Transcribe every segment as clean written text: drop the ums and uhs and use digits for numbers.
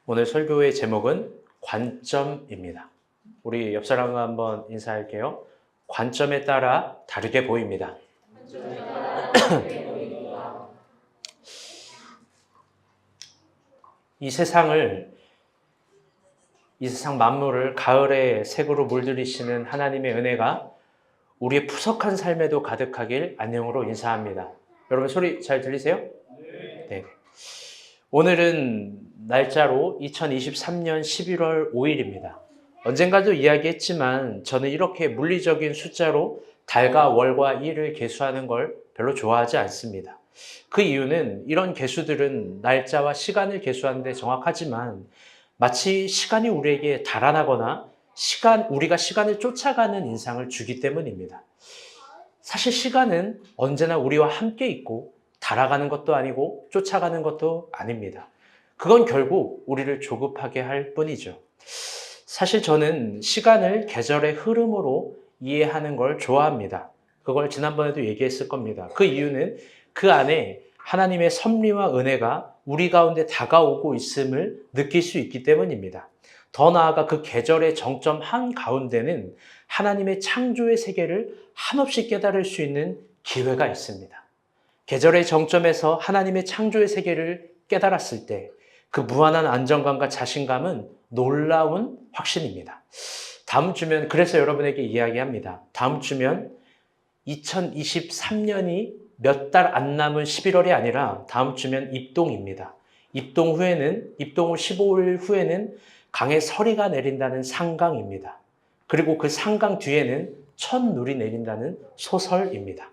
오늘 설교의 제목은 관점입니다. 우리 옆 사람과 한번 인사할게요. 관점에 따라 다르게 보입니다. 이 세상 만물을 가을의 색으로 물들이시는 하나님의 은혜가 우리의 푸석한 삶에도 가득하길 안녕으로 인사합니다. 여러분 소리 잘 들리세요? 네. 오늘은 날짜로 2023년 11월 5일입니다. 언젠가도 이야기했지만 저는 이렇게 물리적인 숫자로 달과 월과 일을 계수하는 걸 별로 좋아하지 않습니다. 그 이유는 이런 계수들은 날짜와 시간을 계수하는데 정확하지만 마치 시간이 우리에게 달아나거나 우리가 시간을 쫓아가는 인상을 주기 때문입니다. 사실 시간은 언제나 우리와 함께 있고 달아가는 것도 아니고 쫓아가는 것도 아닙니다. 그건 결국 우리를 조급하게 할 뿐이죠. 사실 저는 시간을 계절의 흐름으로 이해하는 걸 좋아합니다. 그걸 지난번에도 얘기했을 겁니다. 그 이유는 그 안에 하나님의 섭리와 은혜가 우리 가운데 다가오고 있음을 느낄 수 있기 때문입니다. 더 나아가 그 계절의 정점 한가운데는 하나님의 창조의 세계를 한없이 깨달을 수 있는 기회가 있습니다. 계절의 정점에서 하나님의 창조의 세계를 깨달았을 때 그 무한한 안정감과 자신감은 놀라운 확신입니다. 다음 주면 그래서 여러분에게 이야기합니다. 다음 주면 2023년이 몇 달 안 남은 11월이 아니라 다음 주면 입동입니다. 입동 후 15일 후에는 강에 서리가 내린다는 상강입니다. 그리고 그 상강 뒤에는 첫눈이 내린다는 소설입니다.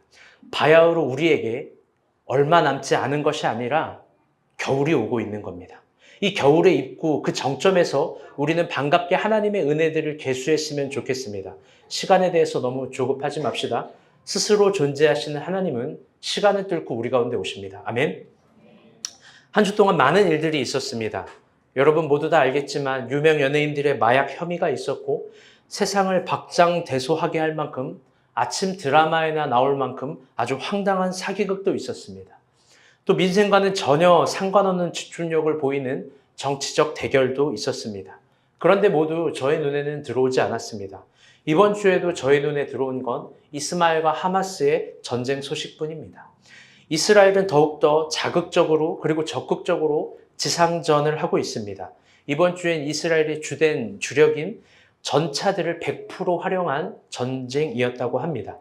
바야흐로 우리에게 얼마 남지 않은 것이 아니라 겨울이 오고 있는 겁니다. 이 겨울의 입구, 그 정점에서 우리는 반갑게 하나님의 은혜들을 계수했으면 좋겠습니다. 시간에 대해서 너무 조급하지 맙시다. 스스로 존재하시는 하나님은 시간을 뚫고 우리 가운데 오십니다. 아멘. 한 주 동안 많은 일들이 있었습니다. 여러분 모두 다 알겠지만 유명 연예인들의 마약 혐의가 있었고 세상을 박장대소하게 할 만큼 아침 드라마에나 나올 만큼 아주 황당한 사기극도 있었습니다. 또 민생과는 전혀 상관없는 집중력을 보이는 정치적 대결도 있었습니다. 그런데 모두 저의 눈에는 들어오지 않았습니다. 이번 주에도 저의 눈에 들어온 건 이스라엘과 하마스의 전쟁 소식뿐입니다. 이스라엘은 더욱더 자극적으로 그리고 적극적으로 지상전을 하고 있습니다. 이번 주엔 이스라엘의 주된 주력인 전차들을 100% 활용한 전쟁이었다고 합니다.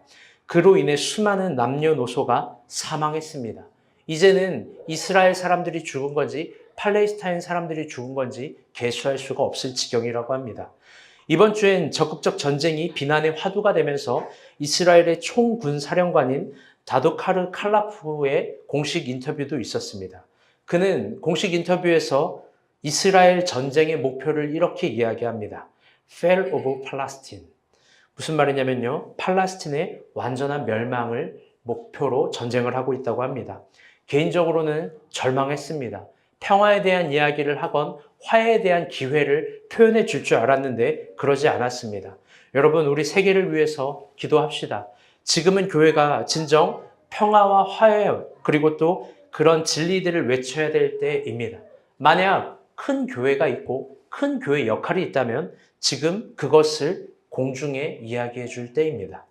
그로 인해 수많은 남녀노소가 사망했습니다. 이제는 이스라엘 사람들이 죽은 건지 팔레스타인 사람들이 죽은 건지 계수할 수가 없을 지경이라고 합니다. 이번 주엔 적극적 전쟁이 비난의 화두가 되면서 이스라엘의 총군사령관인 다도카르 칼라프의 공식 인터뷰도 있었습니다. 그는 공식 인터뷰에서 이스라엘 전쟁의 목표를 이렇게 이야기합니다. Fall of Palestine. 무슨 말이냐면요. 팔레스틴의 완전한 멸망을 목표로 전쟁을 하고 있다고 합니다. 개인적으로는 절망했습니다. 평화에 대한 이야기를 하건 화해에 대한 기회를 표현해 줄 줄 알았는데 그러지 않았습니다. 여러분, 우리 세계를 위해서 기도합시다. 지금은 교회가 진정 평화와 화해 그리고 또 그런 진리들을 외쳐야 될 때입니다. 만약 큰 교회가 있고 큰 교회 역할이 있다면 지금 그것을 공중에 이야기해 줄 때입니다.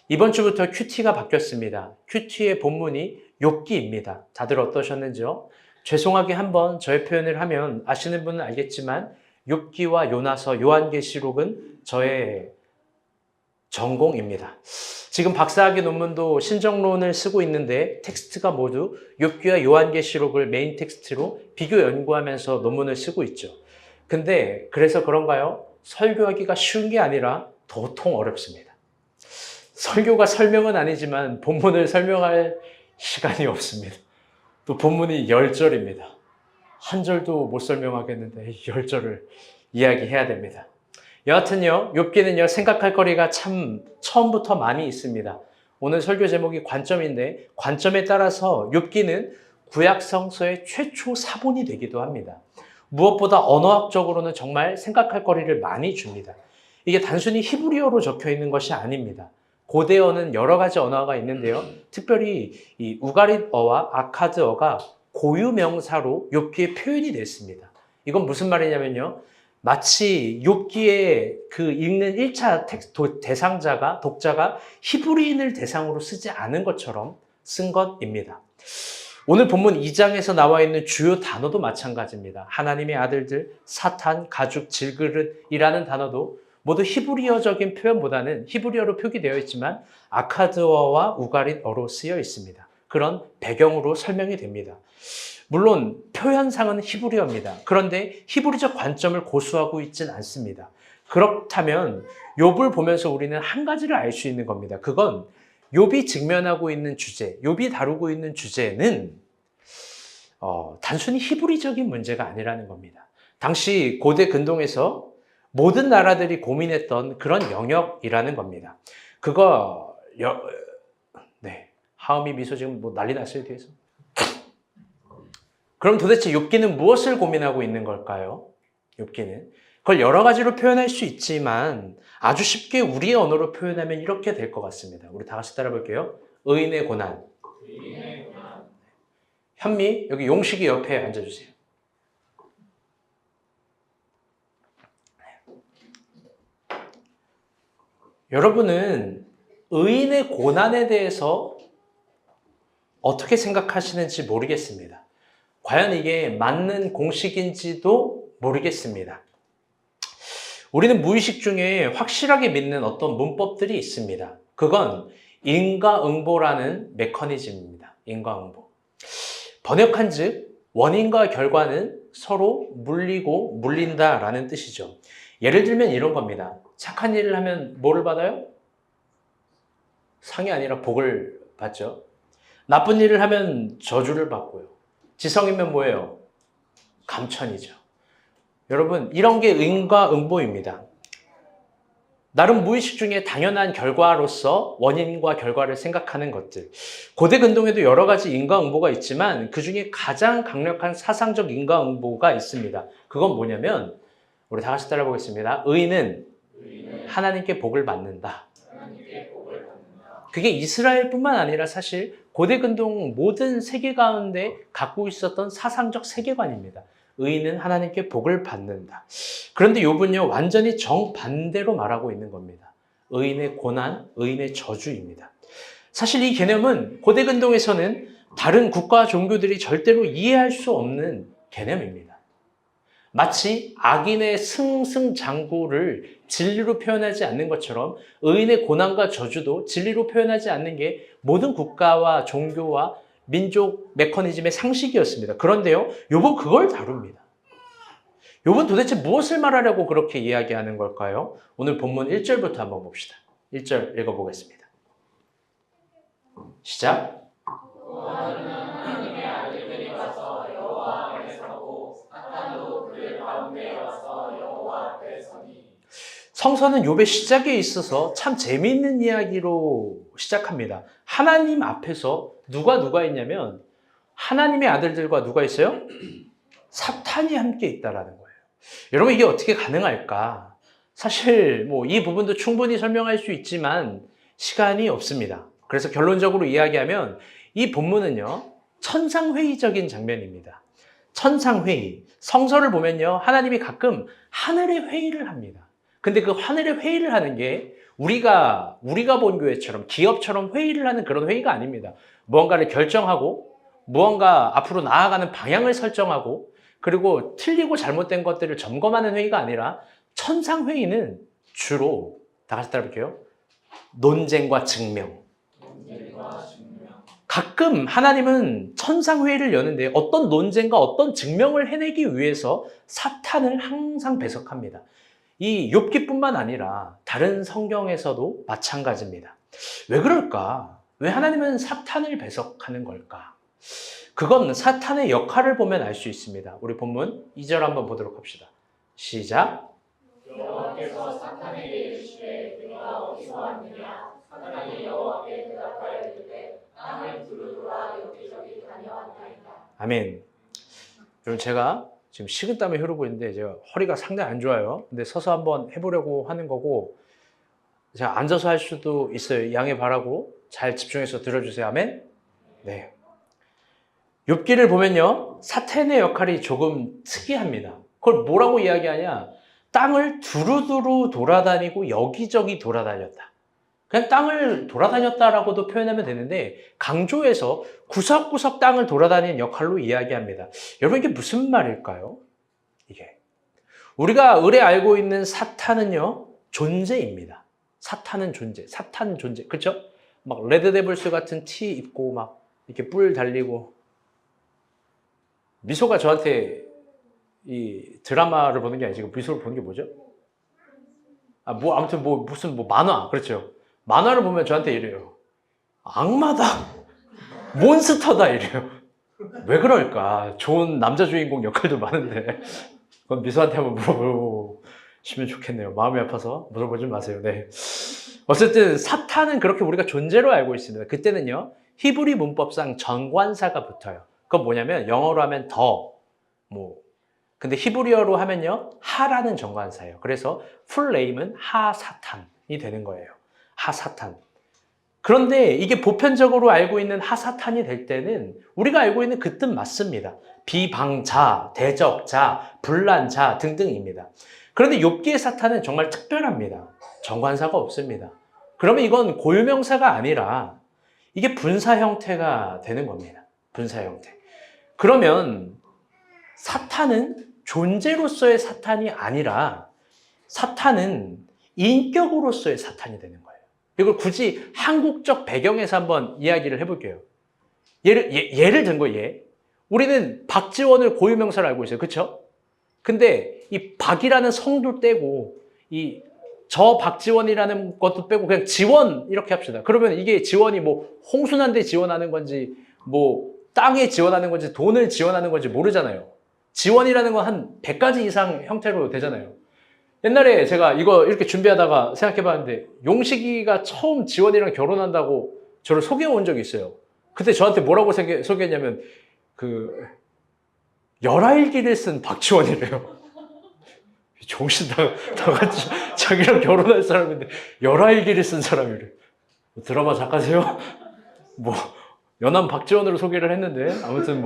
이번 주부터 큐티가 바뀌었습니다. 큐티의 본문이 욥기입니다. 다들 어떠셨는지요? 죄송하게 한번 저의 표현을 하면 아시는 분은 알겠지만 욥기와 요나서, 요한계시록은 저의 전공입니다. 지금 박사학위 논문도 신정론을 쓰고 있는데 텍스트가 모두 욥기와 요한계시록을 메인 텍스트로 비교 연구하면서 논문을 쓰고 있죠. 근데 그래서 그런가요? 설교하기가 쉬운 게 아니라 도통 어렵습니다. 설교가 설명은 아니지만 본문을 설명할 시간이 없습니다. 또 본문이 10절입니다. 한 절도 못 설명하겠는데 10절을 이야기해야 됩니다. 여하튼요, 욥기는요, 생각할 거리가 참 처음부터 많이 있습니다. 오늘 설교 제목이 관점인데 관점에 따라서 욥기는 구약 성서의 최초 사본이 되기도 합니다. 무엇보다 언어학적으로는 정말 생각할 거리를 많이 줍니다. 이게 단순히 히브리어로 적혀 있는 것이 아닙니다. 고대어는 여러 가지 언어가 있는데요. 특별히 이 우가릿어와 아카드어가 고유명사로 욥기에 표현이 됐습니다. 이건 무슨 말이냐면요. 마치 욥기에 그 읽는 1차 대상자가 독자가 히브리인을 대상으로 쓰지 않은 것처럼 쓴 것입니다. 오늘 본문 2장에서 나와 있는 주요 단어도 마찬가지입니다. 하나님의 아들들, 사탄, 가죽, 질그릇이라는 단어도 모두 히브리어적인 표현보다는 히브리어로 표기되어 있지만 아카드어와 우가릿어로 쓰여 있습니다. 그런 배경으로 설명이 됩니다. 물론 표현상은 히브리어입니다. 그런데 히브리적 관점을 고수하고 있지는 않습니다. 그렇다면 욥을 보면서 우리는 한 가지를 알 수 있는 겁니다. 그건 욥이 직면하고 있는 주제, 욥이 다루고 있는 주제는 단순히 히브리적인 문제가 아니라는 겁니다. 당시 고대 근동에서 모든 나라들이 고민했던 그런 영역이라는 겁니다. 네, 하음이 미소 지금 뭐 난리 났어요, 뒤에서. 그럼 도대체 욥기는 무엇을 고민하고 있는 걸까요? 욥기는 그걸 여러 가지로 표현할 수 있지만 아주 쉽게 우리의 언어로 표현하면 이렇게 될 것 같습니다. 우리 다 같이 따라 볼게요. 의인의 고난. 현미, 여기 용식이 옆에 앉아주세요. 여러분은 의인의 고난에 대해서 어떻게 생각하시는지 모르겠습니다. 과연 이게 맞는 공식인지도 모르겠습니다. 우리는 무의식 중에 확실하게 믿는 어떤 문법들이 있습니다. 그건 인과응보라는 메커니즘입니다. 인과응보. 번역한 즉 원인과 결과는 서로 물리고 물린다라는 뜻이죠. 예를 들면 이런 겁니다. 착한 일을 하면 뭐를 받아요? 상이 아니라 복을 받죠. 나쁜 일을 하면 저주를 받고요. 지성이면 뭐예요? 감천이죠. 여러분, 이런 게 인과응보입니다. 나름 무의식 중에 당연한 결과로서 원인과 결과를 생각하는 것들. 고대 근동에도 여러 가지 인과응보가 있지만 그 중에 가장 강력한 사상적 인과응보가 있습니다. 그건 뭐냐면 우리 다 같이 따라 보겠습니다. 의인은 하나님께 복을 받는다. 그게 이스라엘뿐만 아니라 사실 고대 근동 모든 세계 가운데 갖고 있었던 사상적 세계관입니다. 의인은 하나님께 복을 받는다. 그런데 욥은요 완전히 정반대로 말하고 있는 겁니다. 의인의 고난, 의인의 저주입니다. 사실 이 개념은 고대 근동에서는 다른 국가와 종교들이 절대로 이해할 수 없는 개념입니다. 마치 악인의 승승장구를 진리로 표현하지 않는 것처럼 의인의 고난과 저주도 진리로 표현하지 않는 게 모든 국가와 종교와 민족 메커니즘의 상식이었습니다. 그런데요, 욥은 그걸 다룹니다. 욥은 도대체 무엇을 말하려고 그렇게 이야기하는 걸까요? 오늘 본문 1절부터 한번 봅시다. 1절 읽어보겠습니다. 시작. 성서는 욥의 시작에 있어서 참 재미있는 이야기로 시작합니다. 하나님 앞에서 누가 있냐면 하나님의 아들들과 누가 있어요? 사탄이 함께 있다라는 거예요. 여러분 이게 어떻게 가능할까? 사실 뭐 이 부분도 충분히 설명할 수 있지만 시간이 없습니다. 그래서 결론적으로 이야기하면 이 본문은요 천상회의적인 장면입니다. 천상회의. 성서를 보면요 하나님이 가끔 하늘의 회의를 합니다. 근데 그 하늘의 회의를 하는 게 우리가 본 교회처럼 기업처럼 회의를 하는 그런 회의가 아닙니다. 무언가를 결정하고 무언가 앞으로 나아가는 방향을 설정하고 그리고 틀리고 잘못된 것들을 점검하는 회의가 아니라 천상회의는 주로 다 같이 따라볼게요. 논쟁과 증명. 가끔 하나님은 천상회의를 여는데 어떤 논쟁과 어떤 증명을 해내기 위해서 사탄을 항상 배석합니다. 이 욥기뿐만 아니라 다른 성경에서도 마찬가지입니다. 왜 그럴까? 왜 하나님은 사탄을 배석하는 걸까? 그건 사탄의 역할을 보면 알 수 있습니다. 우리 본문 2절 한번 보도록 합시다. 시작. 여호와께서 사탄에게 이르시되 그가 어디서 왔느냐? 사탄이 여호와께 대답하여 이르되 땅을 두루두라 여기저기 다녀왔나이다. 아멘. 여러분 제가 지금 식은땀이 흐르고 있는데 제가 허리가 상당히 안 좋아요. 근데 서서 한번 해보려고 하는 거고 제가 앉아서 할 수도 있어요. 양해 바라고 잘 집중해서 들어주세요. 아멘. 네. 욥기를 보면요 사탄의 역할이 조금 특이합니다. 그걸 뭐라고 이야기하냐? 땅을 두루두루 돌아다니고 여기저기 돌아다녔다. 그냥 땅을 돌아다녔다라고도 표현하면 되는데 강조해서 구석구석 땅을 돌아다니는 역할로 이야기합니다. 여러분 이게 무슨 말일까요? 이게 우리가 의뢰 알고 있는 사탄은요 존재입니다. 사탄은 존재, 사탄 존재, 그렇죠? 막 레드데블스 같은 티 입고 막 이렇게 뿔 달리고 미소가 저한테 이 드라마를 보는 게 아니지 미소를 보는 게 뭐죠? 아무튼 무슨 만화 그렇죠? 만화를 보면 저한테 이래요. 악마다, 몬스터다 이래요. 왜 그럴까? 좋은 남자 주인공 역할도 많은데 그건 미소한테 한번 물어보시면 좋겠네요. 마음이 아파서 물어보지 마세요. 네. 어쨌든 사탄은 그렇게 우리가 존재로 알고 있습니다. 그때는요 히브리 문법상 전관사가 붙어요. 그건 뭐냐면 영어로 하면 근데 히브리어로 하면요 하라는 전관사예요. 그래서 풀 네임은 하사탄이 되는 거예요. 하사탄. 그런데 이게 보편적으로 알고 있는 하사탄이 될 때는 우리가 알고 있는 그 뜻 맞습니다. 비방자, 대적자, 분란자 등등입니다. 그런데 욥기의 사탄은 정말 특별합니다. 정관사가 없습니다. 그러면 이건 고유명사가 아니라 이게 분사 형태가 되는 겁니다. 분사 형태. 그러면 사탄은 존재로서의 사탄이 아니라 사탄은 인격으로서의 사탄이 되는 거예요. 이걸 굳이 한국적 배경에서 한번 이야기를 해볼게요. 예를 든 거예요. 우리는 박지원을 고유명사로 알고 있어요. 그렇죠? 근데 이 박이라는 성도 떼고 저 박지원이라는 것도 빼고 그냥 지원 이렇게 합시다. 그러면 이게 지원이 홍순환대 지원하는 건지 땅에 지원하는 건지 돈을 지원하는 건지 모르잖아요. 지원이라는 건 한 100가지 이상 형태로 되잖아요. 옛날에 제가 이거 이렇게 준비하다가 생각해봤는데 용식이가 처음 지원이랑 결혼한다고 저를 소개해 온 적이 있어요. 그때 저한테 뭐라고 소개했냐면 열아일기를 쓴 박지원이래요. 정신 나같이 자기랑 결혼할 사람인데 열아일기를 쓴 사람이래. 드라마 작가세요? 연암 박지원으로 소개를 했는데 아무튼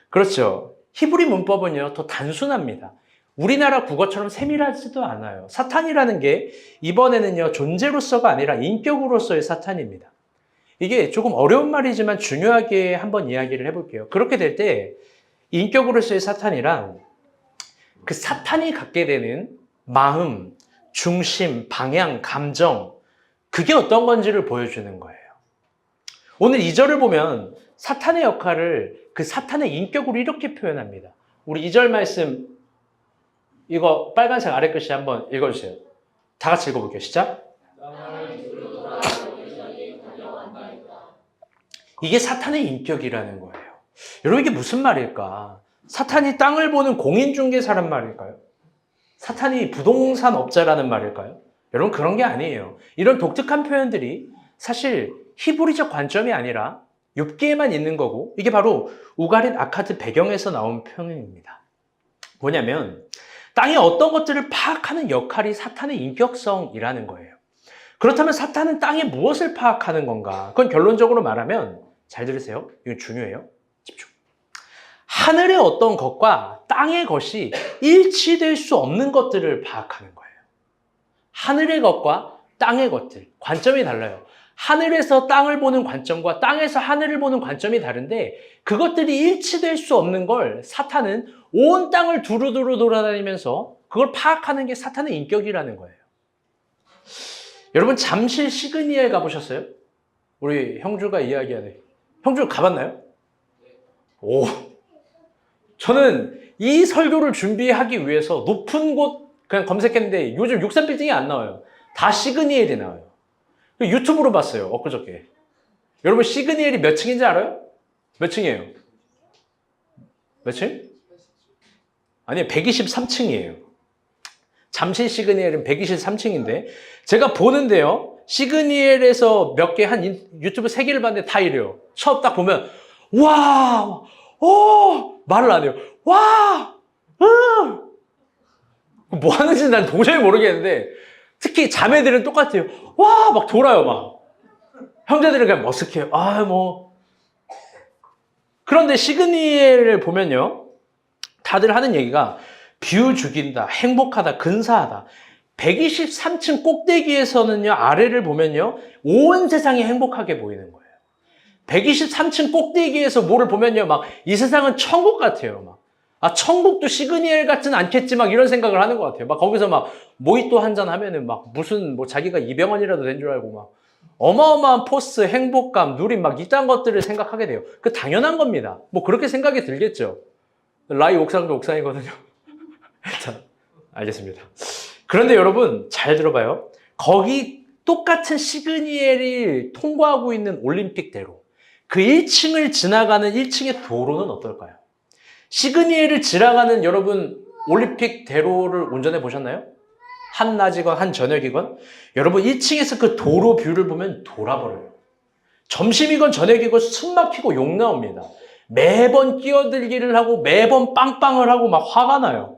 그렇죠. 히브리 문법은요 더 단순합니다. 우리나라 국어처럼 세밀하지도 않아요. 사탄이라는 게 이번에는요 존재로서가 아니라 인격으로서의 사탄입니다. 이게 조금 어려운 말이지만 중요하게 한번 이야기를 해볼게요. 그렇게 될 때 인격으로서의 사탄이란 그 사탄이 갖게 되는 마음, 중심, 방향, 감정 그게 어떤 건지를 보여주는 거예요. 오늘 2절을 보면 사탄의 역할을 그 사탄의 인격으로 이렇게 표현합니다. 우리 2절 말씀 이거 빨간색 아래 글씨 한번 읽어주세요. 다 같이 읽어볼게요. 시작. 이게 사탄의 인격이라는 거예요. 여러분 이게 무슨 말일까? 사탄이 땅을 보는 공인중개사란 말일까요? 사탄이 부동산 업자라는 말일까요? 여러분 그런 게 아니에요. 이런 독특한 표현들이 사실 히브리적 관점이 아니라 욥기에만 있는 거고 이게 바로 우가릿 아카드 배경에서 나온 표현입니다. 뭐냐면 땅의 어떤 것들을 파악하는 역할이 사탄의 인격성이라는 거예요. 그렇다면 사탄은 땅에 무엇을 파악하는 건가? 그건 결론적으로 말하면 잘 들으세요. 이거 중요해요. 집중. 하늘의 어떤 것과 땅의 것이 일치될 수 없는 것들을 파악하는 거예요. 하늘의 것과 땅의 것들, 관점이 달라요. 하늘에서 땅을 보는 관점과 땅에서 하늘을 보는 관점이 다른데 그것들이 일치될 수 없는 걸 사탄은 온 땅을 두루두루 돌아다니면서 그걸 파악하는 게 사탄의 인격이라는 거예요. 여러분 잠실 시그니엘 가보셨어요? 우리 형주가 이야기하네. 형주 가봤나요? 오, 저는 이 설교를 준비하기 위해서 높은 곳 그냥 검색했는데 요즘 63빌딩이 안 나와요. 다 시그니엘이 나와요. 유튜브로 봤어요. 엊그저께. 여러분 시그니엘이 몇 층인지 알아요? 몇 층이에요? 몇 층? 아니요 123층이에요. 잠실 시그니엘은 123층인데 제가 보는데요. 시그니엘에서 몇 개 한 유튜브 3개를 봤는데 다 이래요. 처음 딱 보면 와! 오! 말을 안 해요. 와! 뭐 하는지 난 도저히 모르겠는데 특히 자매들은 똑같아요. 와! 막 돌아요, 막. 형제들은 그냥 머쓱해요. 그런데 시그니엘을 보면요. 다들 하는 얘기가 뷰 죽인다, 행복하다, 근사하다. 123층 꼭대기에서는요, 아래를 보면요, 온 세상이 행복하게 보이는 거예요. 123층 꼭대기에서 뭐를 보면요, 막 이 세상은 천국 같아요. 막. 아, 천국도 시그니엘 같진 않겠지, 막 이런 생각을 하는 것 같아요. 막 거기서 막 모히또 한잔 하면은 막 무슨 뭐 자기가 이병헌이라도 된 줄 알고 막 어마어마한 포스, 행복감, 누림 막 이딴 것들을 생각하게 돼요. 그 당연한 겁니다. 뭐 그렇게 생각이 들겠죠. 라이 옥상도 옥상이거든요. 자, 알겠습니다. 그런데 여러분 잘 들어봐요. 거기 똑같은 시그니엘이 통과하고 있는 올림픽대로 그 1층을 지나가는 1층의 도로는 어떨까요? 시그니엘을 지나가는 여러분 올림픽 대로를 운전해 보셨나요? 한낮이건 한저녁이건 여러분 1층에서 그 도로 뷰를 보면 돌아버려요. 점심이건 저녁이건 숨 막히고 욕 나옵니다. 매번 끼어들기를 하고 매번 빵빵을 하고 막 화가 나요.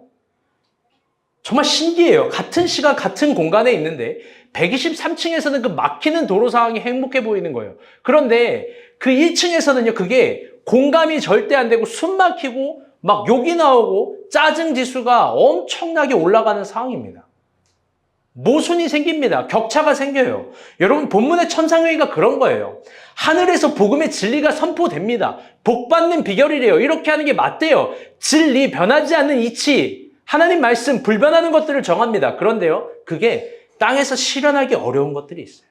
정말 신기해요. 같은 시간 같은 공간에 있는데 123층에서는 그 막히는 도로 상황이 행복해 보이는 거예요. 그런데 그 1층에서는요, 그게 공감이 절대 안 되고 숨 막히고 막 욕이 나오고 짜증 지수가 엄청나게 올라가는 상황입니다. 모순이 생깁니다. 격차가 생겨요. 여러분, 본문의 천상회의가 그런 거예요. 하늘에서 복음의 진리가 선포됩니다. 복받는 비결이래요. 이렇게 하는 게 맞대요. 진리, 변하지 않는 이치, 하나님 말씀, 불변하는 것들을 정합니다. 그런데요, 그게 땅에서 실현하기 어려운 것들이 있어요.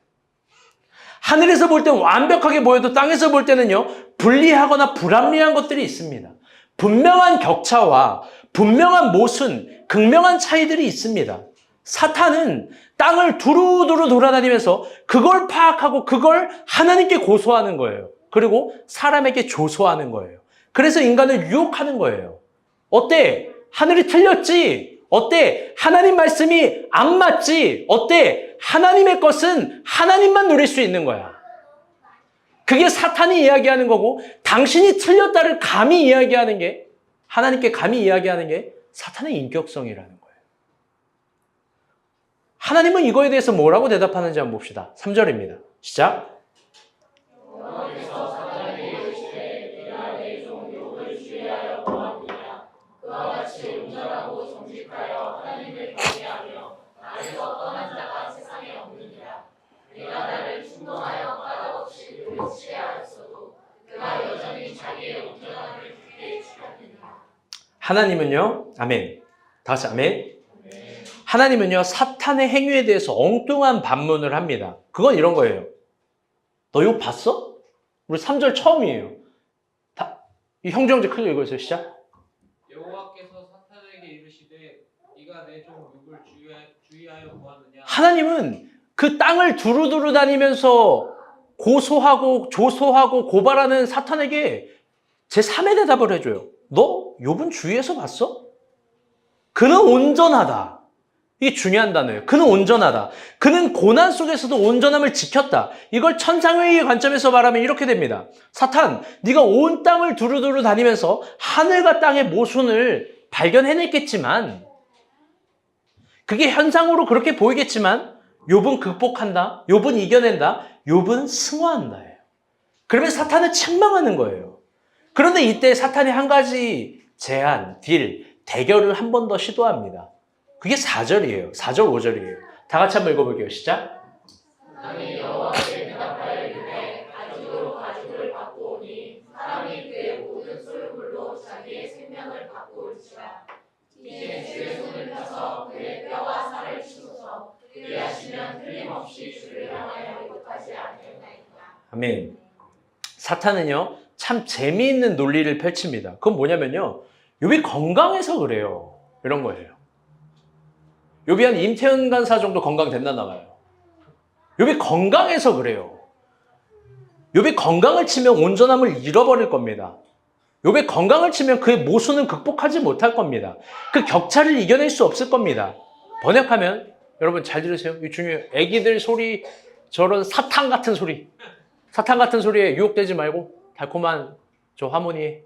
하늘에서 볼 때는 완벽하게 보여도 땅에서 볼 때는요, 불리하거나 불합리한 것들이 있습니다. 분명한 격차와 분명한 모순, 극명한 차이들이 있습니다. 사탄은 땅을 두루두루 돌아다니면서 그걸 파악하고 그걸 하나님께 고소하는 거예요. 그리고 사람에게 조소하는 거예요. 그래서 인간을 유혹하는 거예요. 어때? 하늘이 틀렸지? 어때? 하나님 말씀이 안 맞지? 어때? 하나님의 것은 하나님만 누릴 수 있는 거야. 그게 사탄이 이야기하는 거고 당신이 틀렸다를 감히 이야기하는 게 하나님께 감히 이야기하는 게 사탄의 인격성이라는 거예요. 하나님은 이거에 대해서 뭐라고 대답하는지 한번 봅시다. 3절입니다. 시작. 하나님은요, 아멘. 다 같이 아멘. 하나님은요, 사탄의 행위에 대해서 엉뚱한 반문을 합니다. 그건 이런 거예요. 너 이거 봤어? 우리 3절 처음이에요. 이 형제형제 크게 읽어주세요. 시작. 여호와께서 사탄에게 이르시되 네가 내 종 욥을 주의하여 보았느냐. 하나님은 그 땅을 두루두루 다니면서 고소하고 조소하고 고발하는 사탄에게 제3의 대답을 해줘요. 너 욥은 주위에서 봤어? 그는 온전하다. 이게 중요한 단어예요. 그는 온전하다. 그는 고난 속에서도 온전함을 지켰다. 이걸 천상회의의 관점에서 말하면 이렇게 됩니다. 사탄, 네가 온 땅을 두루두루 다니면서 하늘과 땅의 모순을 발견해냈겠지만 그게 현상으로 그렇게 보이겠지만 욥은 극복한다. 욥은 이겨낸다. 욥은 승화한다예요. 그러면 사탄을 책망하는 거예요. 그런데 이때 사탄이 한 가지 제안, 대결을 한 번 더 시도합니다. 그게 4절이에요. 4절, 5절이에요. 다 같이 한번 읽어볼게요. 시작. 사람이 여호와께 대답하여 이르되 가죽으로 가죽을 바꾸오니 사람이 그의 모든 소유물로 자기의 생명을 바꾸올지라. 이제 주의 손을 펴서 그의 뼈와 살을 치소서. 그리하시면 틀림없이 주를 향하여 욕하지 아니하리이다. 아멘. 사탄은요, 참 재미있는 논리를 펼칩니다. 그건 뭐냐면요, 욥이 건강해서 그래요. 이런 거예요. 욥이 한 임태훈 간사 정도 건강됐나 나봐요. 욥이 건강해서 그래요. 욥이 건강을 치면 온전함을 잃어버릴 겁니다. 욥이 건강을 치면 그의 모순은 극복하지 못할 겁니다. 그 격차를 이겨낼 수 없을 겁니다. 번역하면 여러분 잘 들으세요. 이 중요해요. 애기들 소리, 저런 사탄 같은 소리. 사탄 같은 소리에 유혹되지 말고 달콤한 저 하모니에.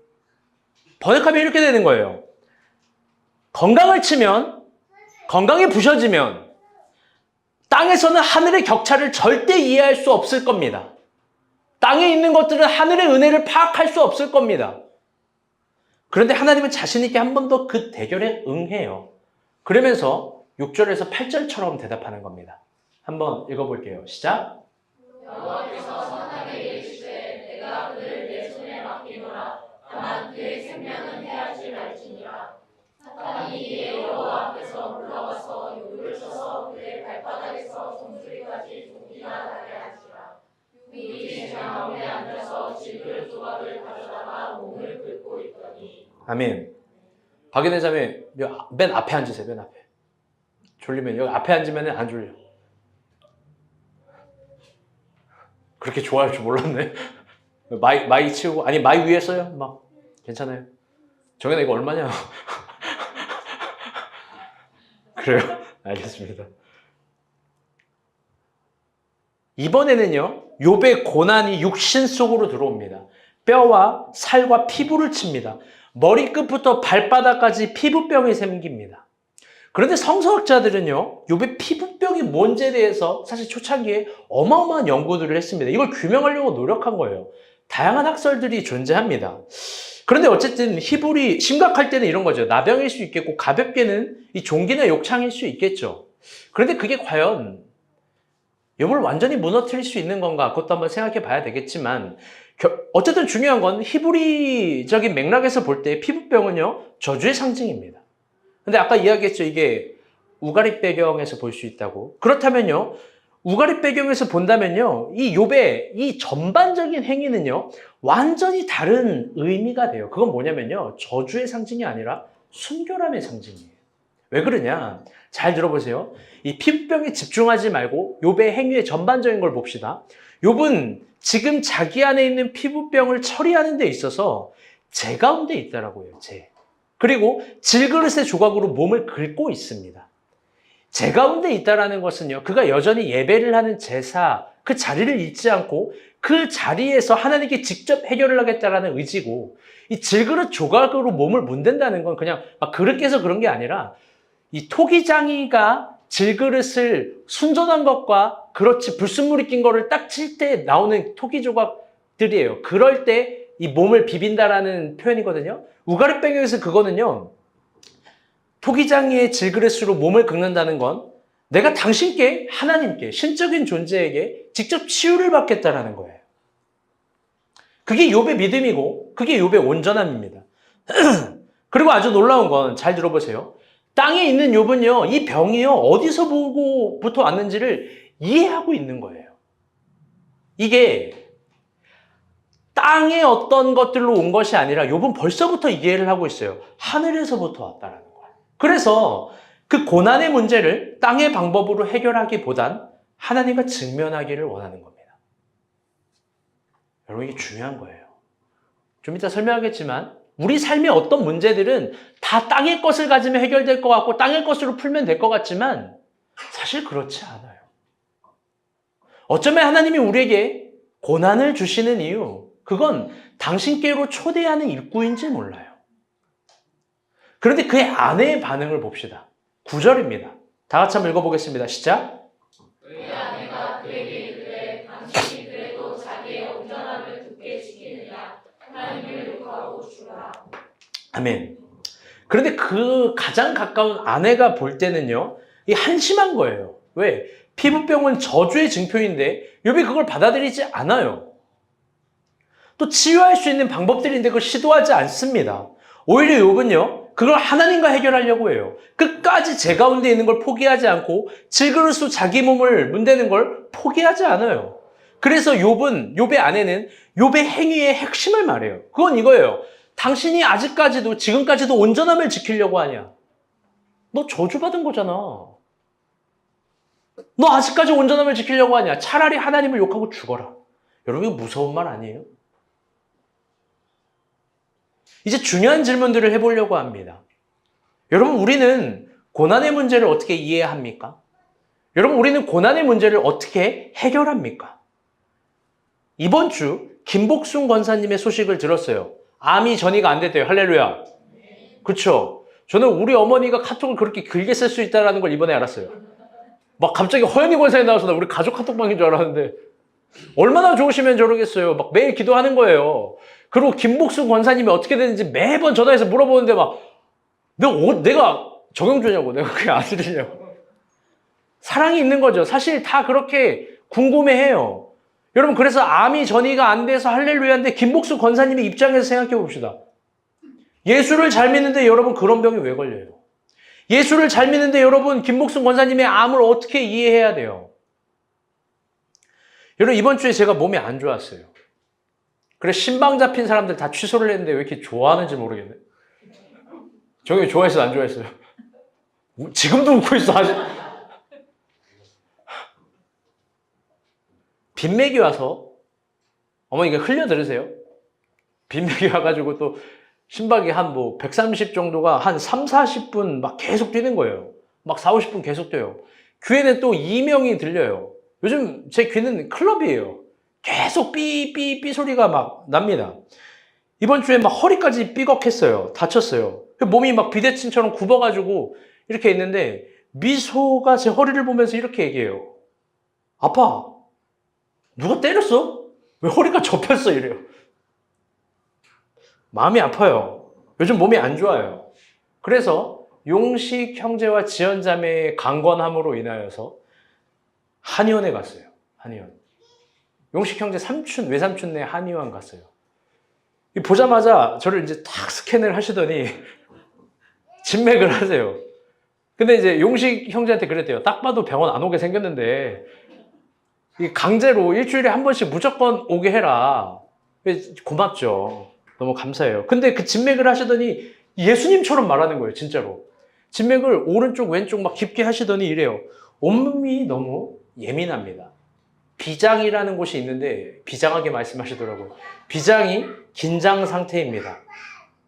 번역하면 이렇게 되는 거예요. 건강을 치면, 건강이 부셔지면 땅에서는 하늘의 격차를 절대 이해할 수 없을 겁니다. 땅에 있는 것들은 하늘의 은혜를 파악할 수 없을 겁니다. 그런데 하나님은 자신 있게 한 번 더 그 대결에 응해요. 그러면서 6절에서 8절처럼 대답하는 겁니다. 한번 읽어볼게요. 시작. 여호와께서 사탄에게 이르시되 내가 그를 내 손에 맡기노라. 다만 그의 생명은 해하지 말지니라. 사탄이 이에 여호와 앞에서 올라와서 욥을 쳐서 그의 발바닥에서 손수리까지 종기나 나게 하시라. 욥이 가운데 앉아서 질그릇 조각을 가져다가 몸을 긁고 있더니. 아멘. 박연혜 자매 맨 앞에 앉으세요. 맨 앞에. 졸리면 여기 앞에 앉으면 안 졸려. 그렇게 좋아할 줄 몰랐네. 마이 치우고 아니 마이 위에 써요. 막 괜찮아요. 정연아 이거 얼마냐? 그래요? 알겠습니다. 이번에는요. 욥의 고난이 육신 속으로 들어옵니다. 뼈와 살과 피부를 칩니다. 머리끝부터 발바닥까지 피부병이 생깁니다. 그런데 성서학자들은요, 욥의 피부병이 뭔지에 대해서 사실 초창기에 어마어마한 연구들을 했습니다. 이걸 규명하려고 노력한 거예요. 다양한 학설들이 존재합니다. 그런데 어쨌든 히브리 심각할 때는 이런 거죠. 나병일 수 있겠고 가볍게는 이 종기나 욕창일 수 있겠죠. 그런데 그게 과연 욥을 완전히 무너뜨릴 수 있는 건가? 그것도 한번 생각해 봐야 되겠지만 어쨌든 중요한 건 히브리적인 맥락에서 볼 때 피부병은요, 저주의 상징입니다. 근데 아까 이야기했죠. 이게 우가리 배경에서 볼 수 있다고. 그렇다면요, 우가리 배경에서 본다면요, 이 욥의 이 전반적인 행위는요, 완전히 다른 의미가 돼요. 그건 뭐냐면요, 저주의 상징이 아니라 순결함의 상징이에요. 왜 그러냐? 잘 들어보세요. 이 피부병에 집중하지 말고 욥의 행위의 전반적인 걸 봅시다. 욥은 지금 자기 안에 있는 피부병을 처리하는 데 있어서 재 가운데 있다라고 해요. 재. 그리고 질그릇의 조각으로 몸을 긁고 있습니다. 재 가운데 있다라는 것은요, 그가 여전히 예배를 하는 제사, 그 자리를 잊지 않고 그 자리에서 하나님께 직접 해결을 하겠다라는 의지고, 이 질그릇 조각으로 몸을 문댄다는 건 그냥 막 그릇 깨서 그런 게 아니라 이 토기장이가 질그릇을 순전한 것과 그렇지 불순물이 낀 거를 딱 칠 때 나오는 토기 조각들이에요. 그럴 때 이 몸을 비빈다라는 표현이거든요. 우가리 배경에서 그거는요, 토기장이의 질그릇으로 몸을 긁는다는 건 내가 당신께, 하나님께, 신적인 존재에게 직접 치유를 받겠다라는 거예요. 그게 욥의 믿음이고 그게 욥의 온전함입니다. 그리고 아주 놀라운 건 잘 들어보세요. 땅에 있는 욥은요, 이 병이요, 어디서 보고부터 왔는지를 이해하고 있는 거예요. 이게 땅의 어떤 것들로 온 것이 아니라 욥은 벌써부터 이해를 하고 있어요. 하늘에서부터 왔다라는 거예요. 그래서 그 고난의 문제를 땅의 방법으로 해결하기보단 하나님과 직면하기를 원하는 겁니다. 여러분, 이게 중요한 거예요. 좀 이따 설명하겠지만 우리 삶의 어떤 문제들은 다 땅의 것을 가지면 해결될 것 같고 땅의 것으로 풀면 될 것 같지만 사실 그렇지 않아요. 어쩌면 하나님이 우리에게 고난을 주시는 이유, 그건 당신께로 초대하는 입구인지 몰라요. 그런데 그의 아내의 반응을 봅시다. 9절입니다. 다 같이 한번 읽어보겠습니다. 시작. 그의 아내가 그에게 이르되 당신이 그래도 자기의 온전함을 굳게 지키느냐 하나님을 욕하고 죽어라. 아멘. 그런데 그 가장 가까운 아내가 볼 때는요, 이 한심한 거예요. 왜? 피부병은 저주의 증표인데 욥이 그걸 받아들이지 않아요. 또 치유할 수 있는 방법들인데 그걸 시도하지 않습니다. 오히려 욥은요, 그걸 하나님과 해결하려고 해요. 끝까지 재 가운데 있는 걸 포기하지 않고 질그릇으로 자기 몸을 문대는 걸 포기하지 않아요. 그래서 욥의 아내는 욥의 행위의 핵심을 말해요. 그건 이거예요. 당신이 아직까지도, 지금까지도 온전함을 지키려고 하냐? 너 저주받은 거잖아. 너 아직까지 온전함을 지키려고 하냐? 차라리 하나님을 욕하고 죽어라. 여러분, 이거 무서운 말 아니에요? 이제 중요한 질문들을 해보려고 합니다. 여러분, 우리는 고난의 문제를 어떻게 이해합니까? 여러분, 우리는 고난의 문제를 어떻게 해결합니까? 이번 주 김복순 권사님의 소식을 들었어요. 암이 전이가 안 됐대요. 할렐루야. 그렇죠? 저는 우리 어머니가 카톡을 그렇게 길게 쓸 수 있다는 걸 이번에 알았어요. 막 갑자기 허연이 권사에 나와서 나 우리 가족 카톡방인 줄 알았는데 얼마나 좋으시면 저러겠어요. 막 매일 기도하는 거예요. 그리고 김복순 권사님이 어떻게 되는지 매번 전화해서 물어보는데 막 내가 정영주냐고, 내가 그게 아들이냐고. 사랑이 있는 거죠. 사실 다 그렇게 궁금해해요. 여러분, 그래서 암이 전이가 안 돼서 할렐루야인데 김복순 권사님의 입장에서 생각해 봅시다. 예수를 잘 믿는데 여러분 그런 병이 왜 걸려요? 예수를 잘 믿는데 여러분 김복순 권사님의 암을 어떻게 이해해야 돼요? 여러분, 이번 주에 제가 몸이 안 좋았어요. 그래서 신방 잡힌 사람들 다 취소를 했는데 왜 이렇게 좋아하는지 모르겠네. 정말 좋아했어요, 안 좋아했어요? 지금도 웃고 있어, 아직. 빈맥이 와서, 어머니가 흘려 들으세요? 빈맥이 와가지고 또 심박이 한 130 정도가 한 3, 40분 막 계속 뛰는 거예요. 막 4, 50분 계속 뛰어요. 귀에는 또 이명이 들려요. 요즘 제 귀는 클럽이에요. 계속 삐삐삐 소리가 막 납니다. 이번 주에 막 허리까지 삐걱했어요. 다쳤어요. 몸이 막 비대칭처럼 굽어가지고 이렇게 있는데 미소가 제 허리를 보면서 이렇게 얘기해요. 아빠, 누가 때렸어? 왜 허리가 접혔어? 이래요. 마음이 아파요. 요즘 몸이 안 좋아요. 그래서 용식 형제와 지연 자매의 강권함으로 인하여서 한의원에 갔어요. 한의원. 용식 형제 삼촌, 외삼촌네 한의원 갔어요. 보자마자 저를 이제 탁 스캔을 하시더니 진맥을 하세요. 근데 이제 용식 형제한테 그랬대요. 딱 봐도 병원 안 오게 생겼는데 강제로 일주일에 한 번씩 무조건 오게 해라. 고맙죠. 너무 감사해요. 근데 그 진맥을 하시더니 예수님처럼 말하는 거예요. 진짜로. 진맥을 오른쪽 왼쪽 막 깊게 하시더니 이래요. 온몸이 너무 예민합니다. 비장이라는 곳이 있는데 비장하게 말씀하시더라고요. 비장이 긴장 상태입니다.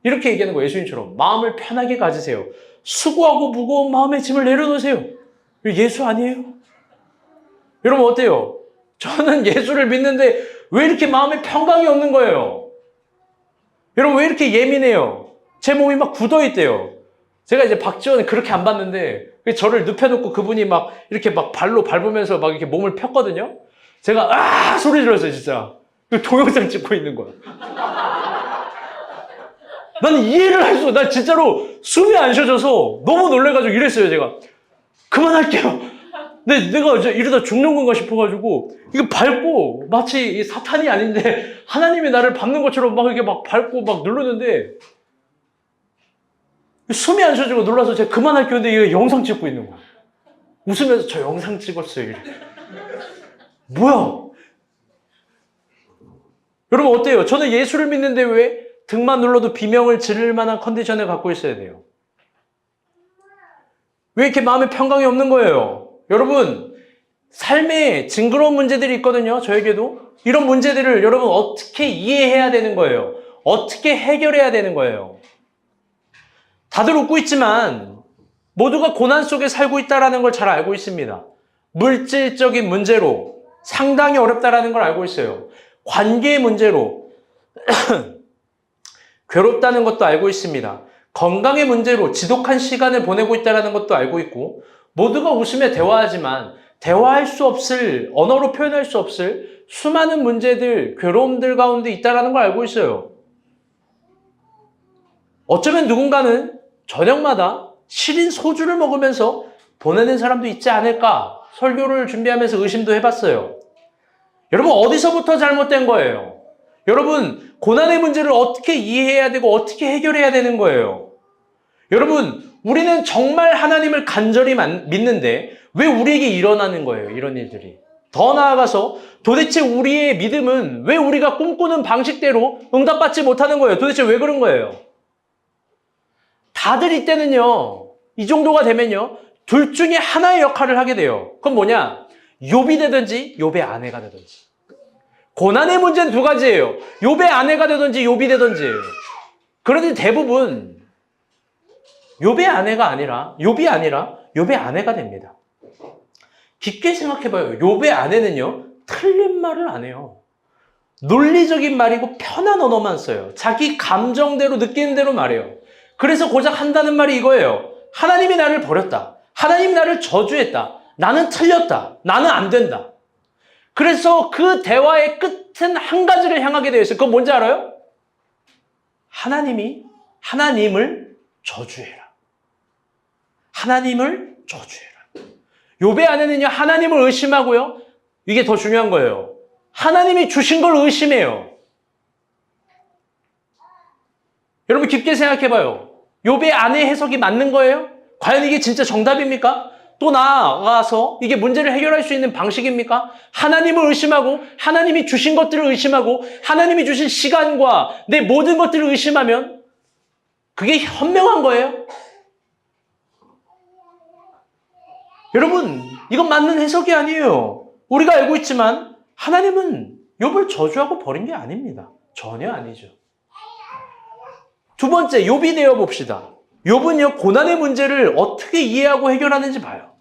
이렇게 얘기하는 거예요. 예수님처럼. 마음을 편하게 가지세요. 수고하고 무거운 마음의 짐을 내려놓으세요. 예수 아니에요? 여러분 어때요? 저는 예수를 믿는데 왜 이렇게 마음에 평강이 없는 거예요? 여러분 왜 이렇게 예민해요? 제 몸이 막 굳어있대요. 제가 이제 박지원을 그렇게 안 봤는데 저를 눕혀놓고 그분이 막 이렇게 막 발로 밟으면서 막 이렇게 몸을 폈거든요. 제가 소리 질렀어요 진짜. 동영상 찍고 있는 거야. 나는 이해를 할 수, 난 진짜로 숨이 안 쉬어져서 너무 놀래가지고 이랬어요 제가. 그만할게요. 근데 내가 이제 이러다 죽는 건가 싶어가지고 이거 밟고 마치 이 사탄이 아닌데 하나님이 나를 밟는 것처럼 막 이렇게 막 밟고 막 누르는데 숨이 안 쉬어지고 놀라서 제가 그만할게요. 근데 이거 영상 찍고 있는 거야. 웃으면서 저 영상 찍었어요. 이렇게. 뭐야? 여러분 어때요? 저는 예수를 믿는데 왜 등만 눌러도 비명을 지를 만한 컨디션을 갖고 있어야 돼요? 왜 이렇게 마음에 평강이 없는 거예요? 여러분, 삶에 징그러운 문제들이 있거든요. 저에게도. 이런 문제들을 여러분 어떻게 이해해야 되는 거예요? 어떻게 해결해야 되는 거예요? 다들 웃고 있지만 모두가 고난 속에 살고 있다는 걸 잘 알고 있습니다. 물질적인 문제로 상당히 어렵다는 걸 알고 있어요. 관계의 문제로 괴롭다는 것도 알고 있습니다. 건강의 문제로 지독한 시간을 보내고 있다는 것도 알고 있고 모두가 웃으며 대화하지만 대화할 수 없을, 언어로 표현할 수 없을 수많은 문제들, 괴로움들 가운데 있다는 걸 알고 있어요. 어쩌면 누군가는 저녁마다 시린 소주를 먹으면서 보내는 사람도 있지 않을까 설교를 준비하면서 의심도 해봤어요. 여러분 어디서부터 잘못된 거예요? 여러분 고난의 문제를 어떻게 이해해야 되고 어떻게 해결해야 되는 거예요? 여러분 우리는 정말 하나님을 간절히 믿는데 왜 우리에게 일어나는 거예요? 이런 일들이. 더 나아가서 도대체 우리의 믿음은 왜 우리가 꿈꾸는 방식대로 응답받지 못하는 거예요? 도대체 왜 그런 거예요? 다들 이때는요. 이 정도가 되면요. 둘 중에 하나의 역할을 하게 돼요. 그건 뭐냐? 욥이 되든지 욥의 아내가 되든지. 고난의 문제는 두 가지예요. 욥의 아내가 되든지 욥이 되든지. 그런데 대부분 욥의 아내가 아니라 욥이 아니라 욥의 아내가 됩니다. 깊게 생각해봐요. 욥의 아내는요. 틀린 말을 안 해요. 논리적인 말이고 편한 언어만 써요. 자기 감정대로 느끼는 대로 말해요. 그래서 고작 한다는 말이 이거예요. 하나님이 나를 버렸다. 하나님이 나를 저주했다. 나는 틀렸다. 나는 안 된다. 그래서 그 대화의 끝은 한 가지를 향하게 되어 있어요. 그건 뭔지 알아요? 하나님을 저주해라. 하나님을 저주해라. 욥의 아내는요, 하나님을 의심하고요. 이게 더 중요한 거예요. 하나님이 주신 걸 의심해요. 여러분 깊게 생각해봐요. 욥의 아내 해석이 맞는 거예요? 과연 이게 진짜 정답입니까? 또 나아가서 이게 문제를 해결할 수 있는 방식입니까? 하나님을 의심하고 하나님이 주신 것들을 의심하고 하나님이 주신 시간과 내 모든 것들을 의심하면 그게 현명한 거예요? 여러분, 이건 맞는 해석이 아니에요. 우리가 알고 있지만 하나님은 욥을 저주하고 버린 게 아닙니다. 전혀 아니죠. 두 번째, 욥이 되어 봅시다. 욥은요, 고난의 문제를 어떻게 이해하고 해결하는지 봐요.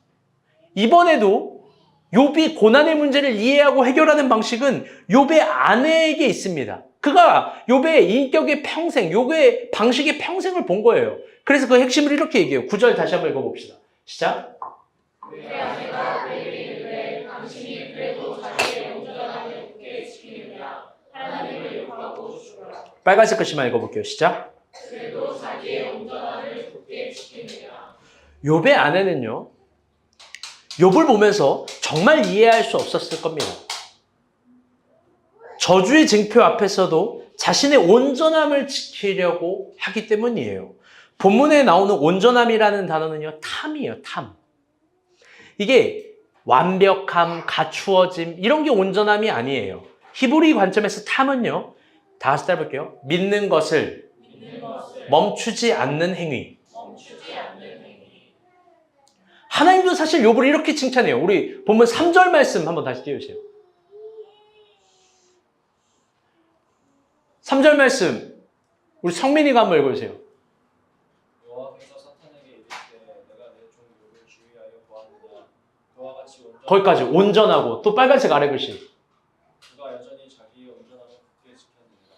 이번에도 욥이 고난의 문제를 이해하고 해결하는 방식은 욥의 아내에게 있습니다. 그가 욥의 인격의 평생, 욥의 방식의 평생을 본 거예요. 그래서 그 핵심을 이렇게 얘기해요. 9절 다시 한번 읽어봅시다. 시작. 내 아내가 내게 이르되 당신이 그래도 자기의 온전함을 굳게 지키느냐 하나님을 욕하고 죽으라. 빨간색 글씨만 읽어볼게요. 시작. 그래도 자기의 온전함을 굳게 지키느냐. 욥의 아내는요, 욥을 보면서 정말 이해할 수 없었을 겁니다. 저주의 징표 앞에서도 자신의 온전함을 지키려고 하기 때문이에요. 본문에 나오는 온전함이라는 단어는요, 탐이에요, 탐. 이게 완벽함, 갖추어짐, 이런 게 온전함이 아니에요. 히브리 관점에서 탐은요, 다 같이 따라볼게요. 믿는 것을 멈추지 않는 행위. 하나님도 사실 욥을 이렇게 칭찬해요. 우리 본문 3절 말씀 한번 다시 띄워주세요. 3절 말씀 우리 성민이가 한번 읽어주세요. 여호와께서 사탄에게 이르시되 내가 내 종 욥을 주의하여 보았느냐 그와 같이 거기까지 온전하고 또 빨간색 아래 글씨. 그가 여전히 자기의 온전함을 굳게 지켰느니라.